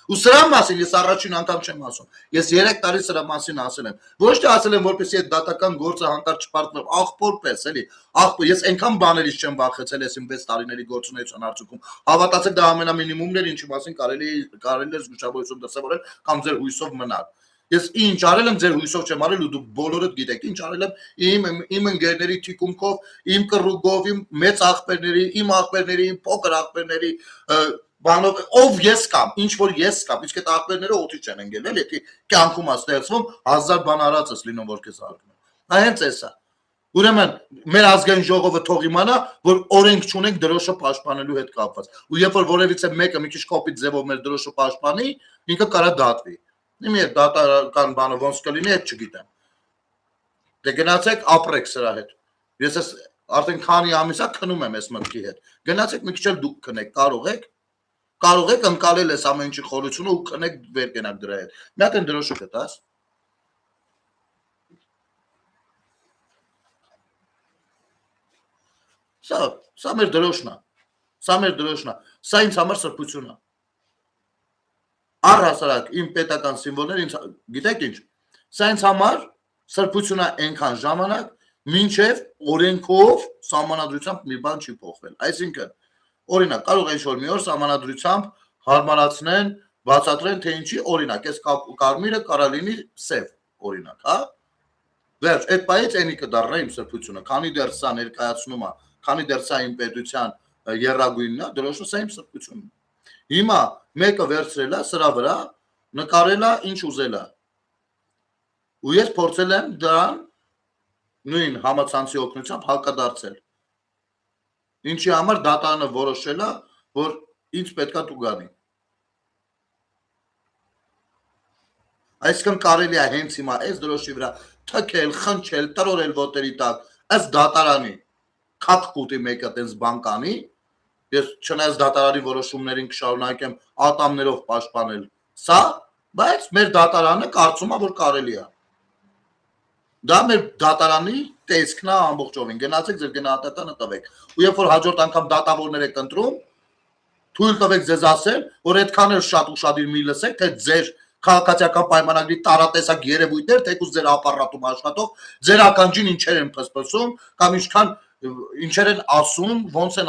Ու սրա մասին ես առաջին անգամ չեմ ասում։ Ես 3 տարի սրա մասին ասել եմ։ Ոչ թե ասել եմ, որպեսզի այդ դատական գործը հանկարծ չպարտվի, աղբոր պես, էլի։ Աղբոր, ես այնքան բաներից չեմ վախեցել ես իմ 6 տարիների գործունեության արդյունքում։ Հավատացեք, դա ամենամինիմումն էր, ինչի մասին կարելի է զգուշավորություն դրսևորել կամ ձեր հույսով մնալ։ Ես ինչ արել եմ, ձեր հույսով չեմ արել ու դուք բոլորդ գիտեք, ինչ արել եմ իմ ընկերների թիկունքով, իմ կռուգով, իմ մեծ աղբերների, իմ աղբերների, իմ փոքր աղբերների բանով ով ես կամ ինչ որ ես կամ իսկ այդ աղբերները օդի չեն ընկել էլ եթե կյանքում է ստեղծվում 1000 բան արած ես լինում որ քեզ արգնում հենց էսա ուրեմն մեր ազգային ժողովը թող իմանա որ օրենք չունենք դրոշը պաշտպանելու հետ կապված ու երբ որ որևիցե մեկը մի քիչ կոպիտ ձևով մեր դրոշը պաշտպանի ինքը կարա դատվի իմի այդ դատական բանը ոնց կլինի այդ չգիտեմ դե գնացեք ապրեք սրա հետ ես արդեն քանի ամիս է քնում եմ այս մտքի հետ գնացեք մի քիչ էլ դուք քնեք կարող եք ընկալել այս ամեն ինչի խորությունը ու քնեք վեր կենակ դրա հետ մի հատ են դրոշը կտաս սա մեր դրոշն է սա ինձ համար սրբություն է առհասարակ իմ պետական սիմվոլները ինձ գիտեք ինչ սա ինձ համար սրբություն է այնքան ժամանակ մինչև օրենքով սահմանադրությամբ մի բան չի փոխվել այսինքն օրինակ կարող է ինչ-որ մի օր սահմանադրությամբ հարմարացնեն բացատրեն թե ինչի օրինակ այս կարմիրը կարա լինի սև օրինակ հա վերջ այդ պայից էնի կդառնա իմ սրբությունը քանի դեռ սա ներկայացնում է քանի դեռ սա իմ պետության երրագույնն է դրոշը սա իմ սրբությունն է հիմա մեկը վերցրել է սրա վրա նկարել է ինչ ուզել է ու ես փորձել եմ դրան նույն համացանցի օգնությամբ հակադարձել ինչի համար դատարանը որոշել է որ ինձ պետքա տուգանի այսինքն կարելի է հենց հիմա այս դրոշի վրա թքել խնչել տրորել ոտերի տակ ըստ դատարանի քաթկուտի մեկը տենց բան կանի ես չնայած դատարանի որոշումներին կշարունակեմ ատամներով պաշտպանել սա բայց մեր դատարանը կարծում է որ կարելի է դա մեր դատարանի տեսքն է ամբողջովին գնացեք ձեր գնահատականը տվեք ու երբ որ հաջորդ անգամ դատավորներ եք ընտրում թույլ տվեք ձեզ ասել որ այդքան էլ շատ ուշադիր մի լսեք թե ձեր քաղաքացիական պայմանագրի տարատեսակ երևույթներ թեկուզ ձեր ապարատում աշխատող ձեր ականջին ինչեր են փսփսում կամ ինչեր են ասում ոնց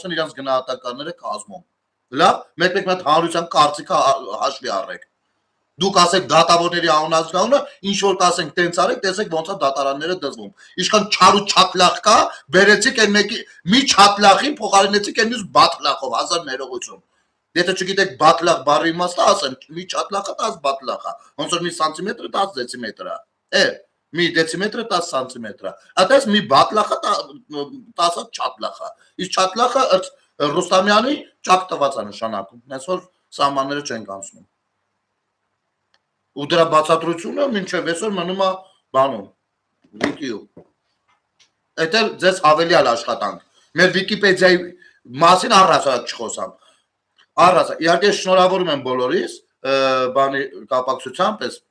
են իրանց գնահատականները կազմում լավ մեկ-մեկ մատ հանրության կարծիքը հաշվի առեք դուք ասեք դատավորների անունազգանունը ինչ որ կասենք տենց արեք տեսեք ոնց է դատարանները դզվում ինչքան չարու չատլախ կա բերեցիք այն մեկի մի չատլախին փոխարինեցիք այն մյուս բատլախով 1000 ներողություն եթե չգիտեք բատլախ բառի իմաստը ասեմ մի չատլախը 10 բատլախ է ոնց որ մի սանտիմետրը 10 դեցիմետր է մի դեցիմետրը 10 սանտիմետր է այդպես մի բատլախը 10 չատլախ է իսկ չատլախը Ռուստամյանի ճակ տված է նշանակում հենց որ սահմանները չեն կանցնում ու դրա բացատրությունը մինչև այսօր մնում է բանում վիկիում այդ էլ ձեզ հավելյալ աշխատանք մեր վիկիպեդիայի մասին առհասարակ չխոսամ առհասարակ իհարկե շնորհավորում եմ բոլորիս բանի կապակցությամբ այս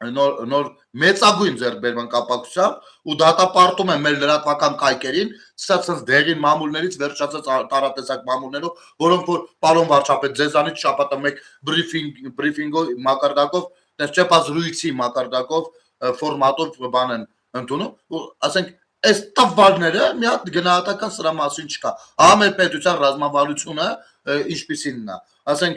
նոր մեծագույն ձեռքբերման կապակցությամբ ու դատապարտում եմ մեր լրատվական կայքերին սա դեղին մամուլներից վերջացած տարատեսակ մամուլներով որոնք որ պարոն վարչապետ ձեզանից շաբաթը մեկ բրիֆինգով մակարդակով դες չէ բազրույցի մակարդակով ֆորմատով բան են ընդունում, ասենք այս տվյալները մի հատ գնահատական սրա մասին չկա։ Ամեն պետության ռազմավարությունը ինչպիսինն է, ասենք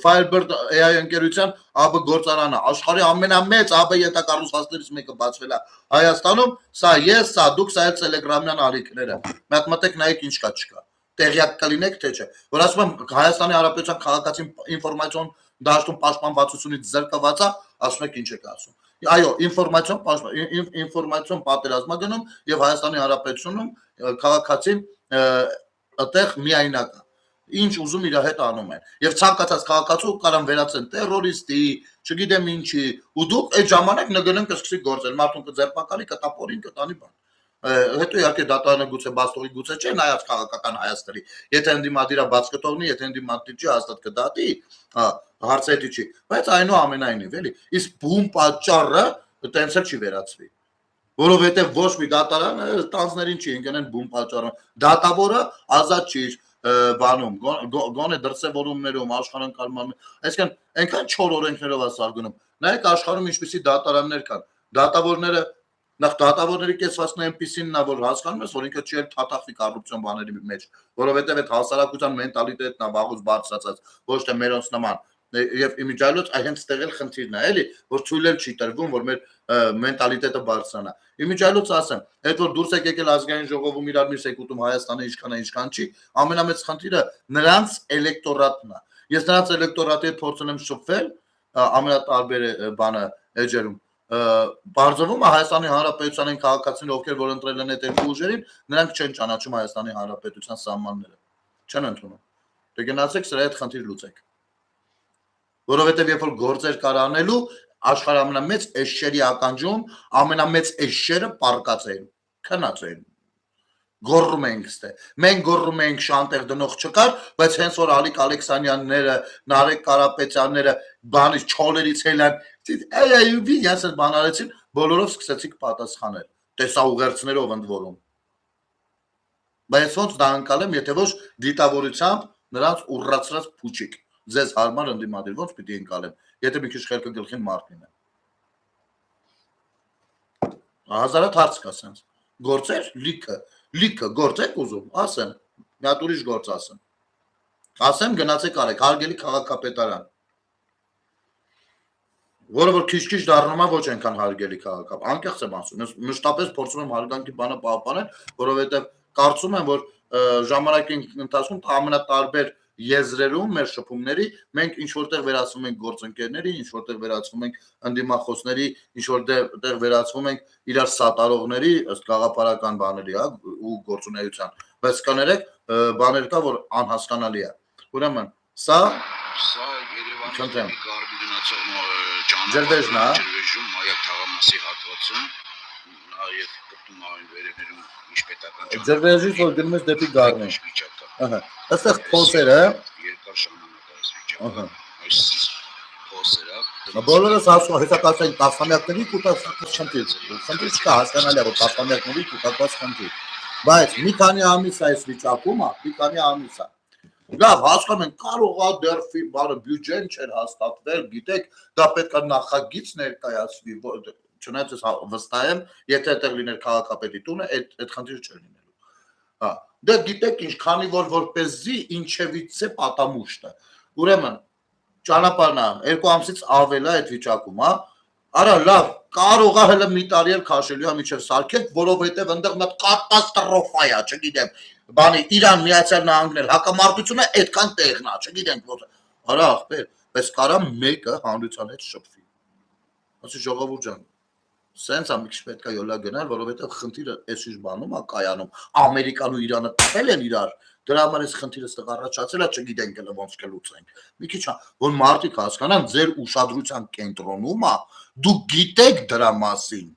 Firebird AI ընկերության ԱԲ գործարանը աշխարհի ամենամեծ ԱԲ յետակառուցվածքներից մեկը բացվել է Հայաստանում, սա ես, սա դուք, սա էլ Telegram-յան ալիքները։ Մտմտեք նայեք ինչ կա չկա։ Տեղյակ կլինեք թե չէ։ Որ ասում եմ Հայաստանի Հանրապետության քաղաքացին ինֆորմացիոն դաշտում պաշտպանվածությունից զրկված է, ասում եք ինչ եք ասում։ Այո, ինֆորմացիոն պատերազմա գնում եւ Հայաստանի Հանրապետությունում քաղաքացին այդտեղ միայնակ է։ Ինչ ուզում իր հետ անում են եւ ցանկացած քաղաքացու կարան վերածեն տերորիստի, չգիտեմ ինչի, ու դուք այդ ժամանակ նգնեն կսկսի գործել, մարդուն կձերբակալի, կտապորին, կտանի բան։ Հետո իհարկե դատարանը գուցե բաստողի գուցե չէ նայած քաղաքական հայացքների, եթե ընդդիմադիրա բաց կթողնի, եթե ընդդիմադիր չի հաստատ կդատի, հարցը դա չի, բայց այնուամենայնիվ էլի, իսկ բուն պատճառը տենց էլ չի վերածվի։ Որովհետեւ ոչ մի դատարան տանձներին չի ընկնեն բուն պատճառը, դատավորը ազատ չի բանում, գոնե դրսևորումներում, աշխարհընկալման, այսինքն այնքան չոր օրենքներով է սարգնում։ Նայեք աշխարհում ինչպիսի դատարաններ կան։ Դատավորները նախ դատավորների կեսվածքն այնպիսինն է, որ հասկանում ես, որ ինքը չի էլ թաթախվի կոռուպցիոն բաների մեջ, որովհետև այդ հասարակության մենտալիտետն է վաղուց բարձրացած, ոչ թե մերոնց նման։ Եվ իմիջիայլոց հենց ստեղ էլ խնդիրն է, էլի, որ թույլ էլ չի տրվում, որ մեր մենտալիտետը բարձրանա։ Իմիջիայլոց ասեմ, այդ որ դուրս եք եկել ազգային ժողովում իրար միս եք ուտում Հայաստանը ինչքան չի, ամենամեծ խնդիրը նրանց էլեկտորատն է։ Ես նրանց էլեկտորատի հետ փորձել եմ շփվել, ամենատարբեր բանը էջերում։ Բարձրվում է Հայաստանի Հանրապետության այն քաղաքացիներ, ովքեր որ ընտրել են այդ երկու ուժերին, նրանք չեն ճանաչում Հայաստանի Հանրապետության սահմանները։ Չեն ընդունում։ Դե գնացեք սրա հետ խնդիր լուծեք։ Որովհետև երբ որ գործեր կար անելու, աշխարհի ամենամեծ էշշերի ականջում ամենամեծ էշշերը պարկած էին, քնած էին։ Գոռում էինք ստե։ Մենք գոռում էինք շանտեր դնող չկար, բայց հենց որ Ալիկ Ալեքսանյանները, Նարեկ Կարապետյանները բանից չոլերից հելան, այ ես էլ բան արեցին, բոլորով սկսեցիք պատասխանել։ Տեսա ուղերձներով ընդ որում։ Բայց ոնց դա անցալեմ, եթե ոչ դիտավորությամբ նրանց ուռացրած փուչիկ։ Ձեզ հարմար ընդդիմադիր ոնց պիտի ընկալեմ, եթե մի քիչ խելքը գլխին մարդին է։ Հազարատ հարց կա սենց։ Գործեր լիքը գործեք ուզում, ասեմ, մի հատ ուրիշ գործ ասեմ։ Ասեմ գնացեք արեք, հարգելի քաղաքապետարան։ Որը որ քիչ դառնում է ոչ այնքան հարգելի քաղաքապետ։ Անկեղծ եմ ասում, ես մշտապես փորձում եմ հարգանքի բանը պահպանել, որովհետև կարծում եմ, որ ժամանակի ընթացքում ամենատարբեր եզրերում մեր շփումների մենք ինչ որտեղ վերացվում ենք գործընկերների, ինչ որտեղ վերացվում ենք ընդդիմախոսների, ինչ որտեղ վերացվում ենք իրար սատարողների ըստ գաղափարական բաների, հա, ու գործունեության, բայց կներեք բաներ կա, որ անհասկանալի է։ Ուրեմն սա Երևանի կարմիր գնացող ջրվեժն է, ջրվեժում Մայակ թաղամասի հատվածում, նաև կպտում այն վերևներում միջպետական ջրվեժից որ գնում ես դեպի Գառնի։ Ահա, այստեղ փոսերը երկար ժամանակ է այս փոսերը բոլորս հասու հետակացային տասնամյակների կուտակված խնդիր չկա, հասկանալի է որ տասնամյակների կուտակված խնդիր, բայց մի քանի ամիս է այս վիճակումը, մի քանի ամիս է լավ հասկանում են կարող է դեռ բանը բյուջեն չէր հաստատվել, գիտեք, դա պետք է նախագիծ ներկայացվի, չնայած ես վստահ եմ, եթե այդտեղ լիներ քաղաքապետի տունը, այդ խնդիրը չէր լինելու։ Հա, դե գիտեք ինչ, քանի որ որպեսզի ինչևից է պատամուշտը։ Ուրեմն ճանապարհն է 2 ամսից ավել է այդ վիճակում, հա։ Արա լավ, կարող է հələ մի տարի էլ քաշելու է միջև սարքել, որովհետև այնտեղ մի կատաստրոֆա է, չգիտեմ, բանի Իրան Միացյալ Նահանգներ հակամարտությունը այդքան տեղն է, չգիտենք ոնց։ Արա ախպեր, բայց կարա մեկը հանրության հետ շփվի։ Ասի ժողովուրդ ջան, սենց է մի քիչ պետք է յոլա գնալ, որովհետև խնդիրը այսիշ բանում է կայանում։ Ամերիկան ու Իրանը տվել են իրար, դրա համար այս խնդիրը ստեղ առաջացել է, չգիտենք էլ ոնց կլուծենք։ Մի քիչ որ մարդիկ հասկանան, ձեր ուշադրության կենտրոնում է, դուք գիտեք դրա մասին։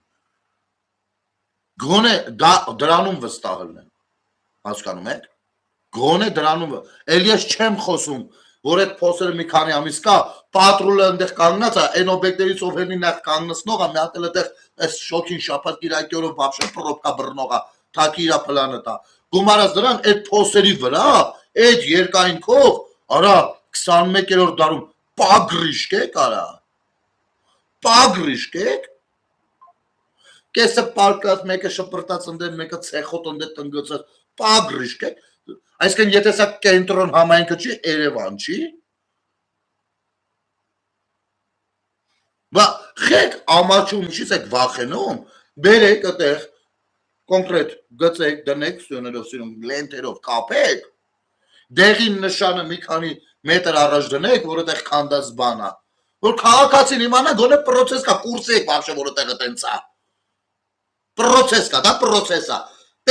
Գոնե դրանում վստահ լինեն։ Հասկանում եք։ Գոնե դրանում, էլ ես չեմ խոսում, որ այդ փոսերը մի քանի ամիս կա, պատրուլը այնտեղ կանգնած է, այն օբյեկտներից ով հենի նախ կանգնեցնող է, մի հատ էլ այդտեղ այս շոքին շաբաթ կիրակի օրը вообще պրոբկա բռնող է, թակի իր պլանը տա։ Գումարած դրան այդ փոսերի վրա, այդ երկայնքով, արա 21-րդ դարում պագրիշկ եք արա, պագրիշկ եք, կեսը պարկած, մեկը շպրտած ընդեն, մեկը ցեխոտ ընդեն տնգծած, պագրիշկ եք, այսինքն եթե սա կենտրոն համայնքը չի, Երևան չի, բա խեք ամաչում ինչից եք վախենում, բերեք այդտեղ կոնկրետ գծեք, դնեք սյուներով սիրուն լենտերով կապեք, դեղին նշանը մի քանի մետր առաջ դնեք, որ այդտեղ քանդած բան է, որ քաղաքացին իմանա գոնե պրոցես կա, կուրսի եք вообще որ այդտեղը տենց է, պրոցես կա, դա պրոցես է,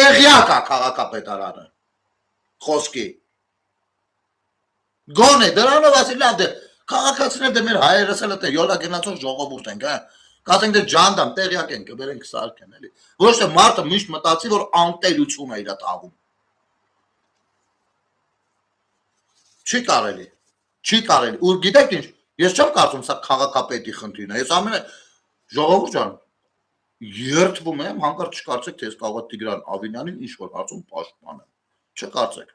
տեղյակ է քաղաքապետարանը, խոսքի, գոնե դրանով ասի լավ դե քաղաքացիներ դե մեր հայերս էլ այդտեղ յոլա գնացող ժողովուրդ ենք, կասենք դե ջանդամ տեղյակ են կբերենք սարքեն էլի, ոչ թե մարդը միշտ մտածի որ անտերություն է իր տաղում, չի կարելի, ու գիտեք ինչ, ես չեմ կարծում սա քաղաքապետի խնդիրն է, ես ամենը ժողովուրդ ջան, երդվում եմ, հանկարծ չկարծեք, թե ես կարող եմ Տիգրան Ավինյանին ինչ-որ հարցում պաշտպանեմ, չկարծեք,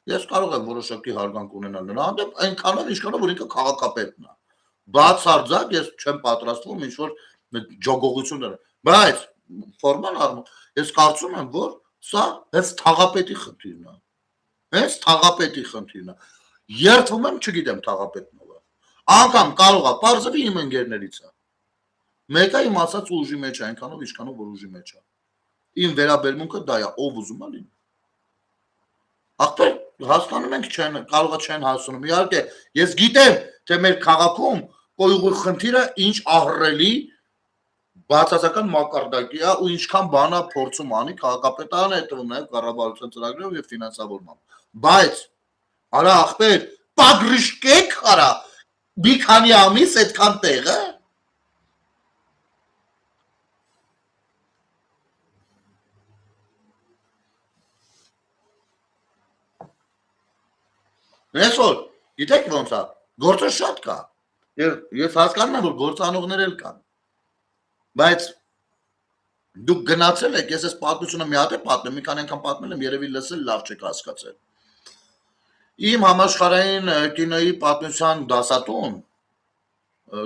ես կարող եմ որոշակի հարգանք ունենալ նրա հանդեպ, այնքանով, ինչքանով, որ ինքը քաղաքապետն է, բացարձակ ես չեմ պատրաստվում ինչ-որ ջոգողություններ, բայց ֆորմալ առումով, ես կարծում եմ, որ սա հենց թաղապետի խնդիրն է, երդվում եմ, չգիտեմ թաղապետնովը, անգամ կարող է, պարզվի իմ ընկերներից է, մեկը իմ ասած ուժի մեջ է, այնքանով ինչքանով որ ուժի մեջ է, իմ վերաբերմունքը դա է, ով ուզում է լինի, ախպեր հասկանում ենք կարող է չեն հասնում, իհարկե, ես գիտեմ, թե մեր քաղաքում կոյուղի խնդիրը ինչ ահռելի բացասական մակարդակի է ու ինչքան բանա փորձում անի քաղաքապետարանը հետևում նաև կառավարության ծրագրերով եւ ֆինանսավորմամբ, բայց արա ախպեր, պագրիշկեք արա, մի քանի ամիս այդքան տեղը, այսօր, գիտեք ոնց է, գործը շատ կա, ես հասկանում եմ, որ գործանողներ էլ կան, բայց դուք գնացել եք, ես ես պատմությունը մի հատ է պատմեմ, մի քանի անգամ պատմել եմ, երևի լսել լավ չեք հասկացել, իմ համաշխարհային կինոյի պատմության դասատուն,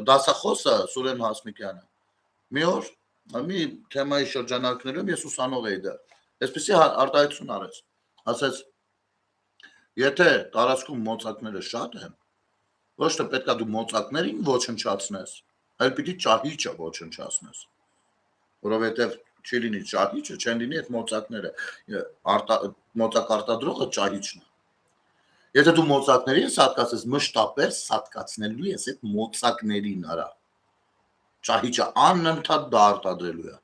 դասախոսը Սուրեն Հասմիկյանը, մի օր, մի թեմայի շրջանակներում ես ուսանող էի դա, այսպեսի արտահայտություն արեց, ասեց, եթե տարածքում մոծակները շատ են, ոչ թե պետք է դու մոծակներին ոչնչացնես, այլ պիտի ճահիճը ոչնչացնես, որովհետև չի լինի ճահիճը, չեն լինի այդ մոծակները, մոծակ արտադրողը ճահիճն է, եթե դու մոծակներին սատկացես, մշտապես սատկացնելու ես այդ մոծակներին արա, ճահիճը անընդհատ դա արտադրելու է,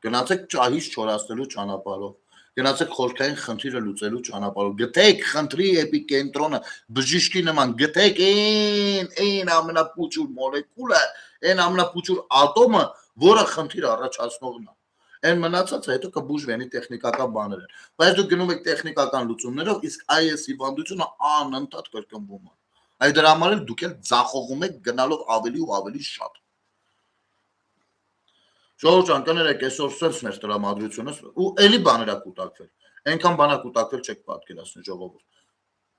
գնացեք ճահիճ չորացնելու ճանապարհով, գնացեք խորքային խնդիրը լուծելու ճանապարհով, գտեք խնդրի էպիկենտրոնը, բժիշկի նման, գտեք այն ամենապուճուր մոլեկուլը, այն ամենապուճուր ատոմը, որը խնդիր առաջացնողն է, այն մնացածը հետո կբուժվի տեխնիկական բաները, բայց դուք գնում եք տեխնիկական լուծումներով, իսկ այս հիվանդությունը անընդհատ կրկնվում է, այդ դրա համար էլ դուք էլ ձախողում եք գնալով ավելի ու ավելի շատ, ժողովուրդ ջան, կներեք, այսօր սենց մեր տրամադրությունը ու էլի բաներ ա կուտակվել, այնքան բան ա կուտակվել չեք պատկերացնի ժողովուրդ,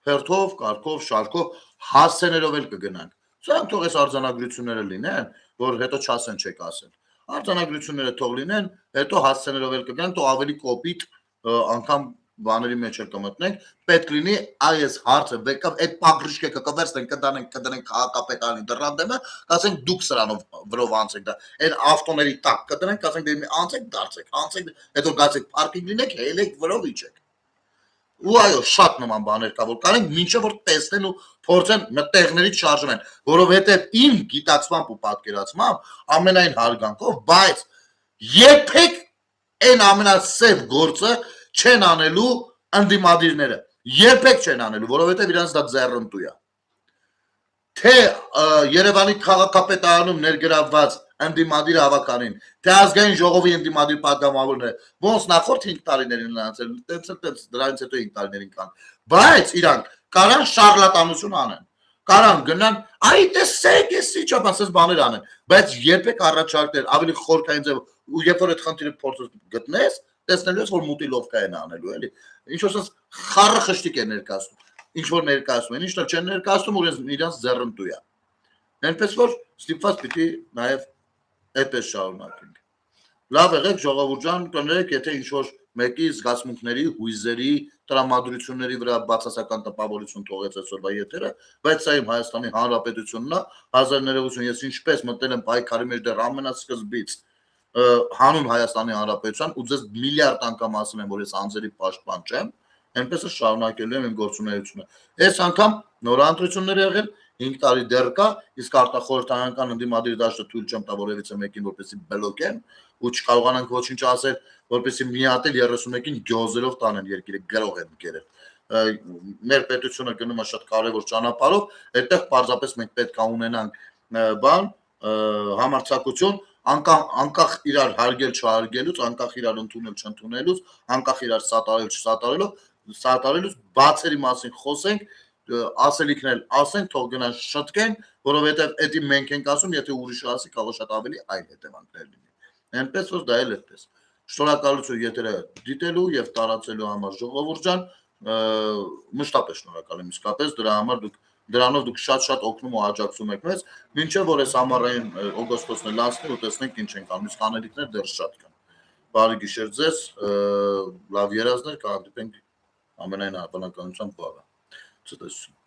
հերթով, կարգով, շարքով, հասցեներով էլ կգնանք, սրանք թող այս արձանագրությունները լինեն, որ հետո չասեն չեք ասել, արձանագրությունները թող լինեն, հետո հասցեներով էլ կգնանք, թող ավելի կոպիտ անգամ բաների մեջ էլ կմտնենք, պետք լինի այս հարցը վեկավ այդ պագրիշկը կվերցնենք, կդնենք քաղաքապետարանի դռան դեմը, կասենք դուք սրանով վրով անցեք դա, այն ավտոների տակ կդնենք, կասենք դե անցեք դարձեք, հետո գացեք պարկինգ լինեք, հելեք վրով իջեք։ Ու այո, շատ նման բաներ կա, որ կանենք մինչև որ տեսնեն ու փորձեն մտեղներից շարժվեն, որովհետև իմ գիտակցմամբ ու պատկերացմամբ ամենայն հարգանքով, բայց երբեք այն ամենասև գործը չեն անելու ընդդիմադիրները, երբեք չեն անելու, որովհետև իրանց դա ձեռնտու է, թե Երևանի քաղաքապետարանում ներգրավված ընդդիմադիր հավաքանին, թե ազգային ժողովի ընդդիմադիր պատգամավորները, ոնց նախորդ 5 տարիներին նրանցել, դրանից հետո 5 տարիներին կան, բայց իրանք կարան շարլատանություն անեն, կարան գնան, այ տեսեք, ես իջապ ասես բաներ անեն, բայց երբեք առաջարկներ ավելի խորքային ձև, ու երբ որ այդ խնդիրը փորձես գտնես, տեսնելու ես, որ մուտիլովկա են անելու, էլի, ինչ-որ սենց խառը խշտիկ է ներկայացնում, ինչ-որ ներկայացնում են, ինչ-որ չեն ներկայացնում, որ իրանց ձեռնտու է, Այնպես որ ստիպված պիտի նաև այդպես շարունակենք։ Լավ եղեք ժողովուրդ ջան, կներեք, եթե ինչ-որ մեկի զգացմունքների, հույզերի, տրամադրությունների վրա բացասական տպավորություն թողեց այսօրվա եթերը, բայց սա իմ Հայաստանի Հանրապետությունն է, 1980 ես ինչպես մտել եմ պայքարի մեջ դեռ ամենասկզբից հանուն Հայաստանի Հանրապետության ու ձեզ միլիարդ անգամ ասել եմ, որ ես անձերի պաշտպան չեմ, այնպես է շարունակելու եմ իմ գործունեությունը։ Այս անգամ նորընտրություններ եղել 5 տարի դեռ կա, իսկ արտախորհրդարանական ընդդիմադիր դաշտը թույլ չեմ տա որևիցե մեկին, որպեսզի բլոկեն ու չկարողանանք ոչինչ ասել, որպեսզի միատել 31-ին գյոզերով տանեն երկիրը գրող են կերել։ Մեր պետությունը գնում է շատ կարևոր ճանապարհով, այդտեղ պարզապես մենք պետք է ունենանք բան, համարձակություն, անկախ իրար հարգել չհարգելուց, անկախ իրար ընդունել չընդունելուց, անկախ իրար սատարել չսատարելուց, բացերի մասին խոսենք, ասելիքներ ասենք, թող գնան շտկեն, որովհետև դա մենք ենք ասում, եթե ուրիշը ասի, կարող շատ ավելի այլ հետևանքներ լինի։ Այնպես որ դա էլ այդպես։ Շնորհակալություն եթերը դիտելու եւ տարածելու համար ժողովուրդ ջան, մշտապես շնորհակալ եմ իսկապես դրանով դուք շատ օգնում ու աջակցում եք մեզ, մինչև որ այս ամառային օգոստոսն էլ անցնի ու տեսնենք ինչ ենք անում, իսկ անելիքներ դեռ շատ կան։ Բարի գիշեր ձեզ, լավ երազներ, կհանդիպենք ամենայն հավանականությամբ վաղը։ Ցտեսություն։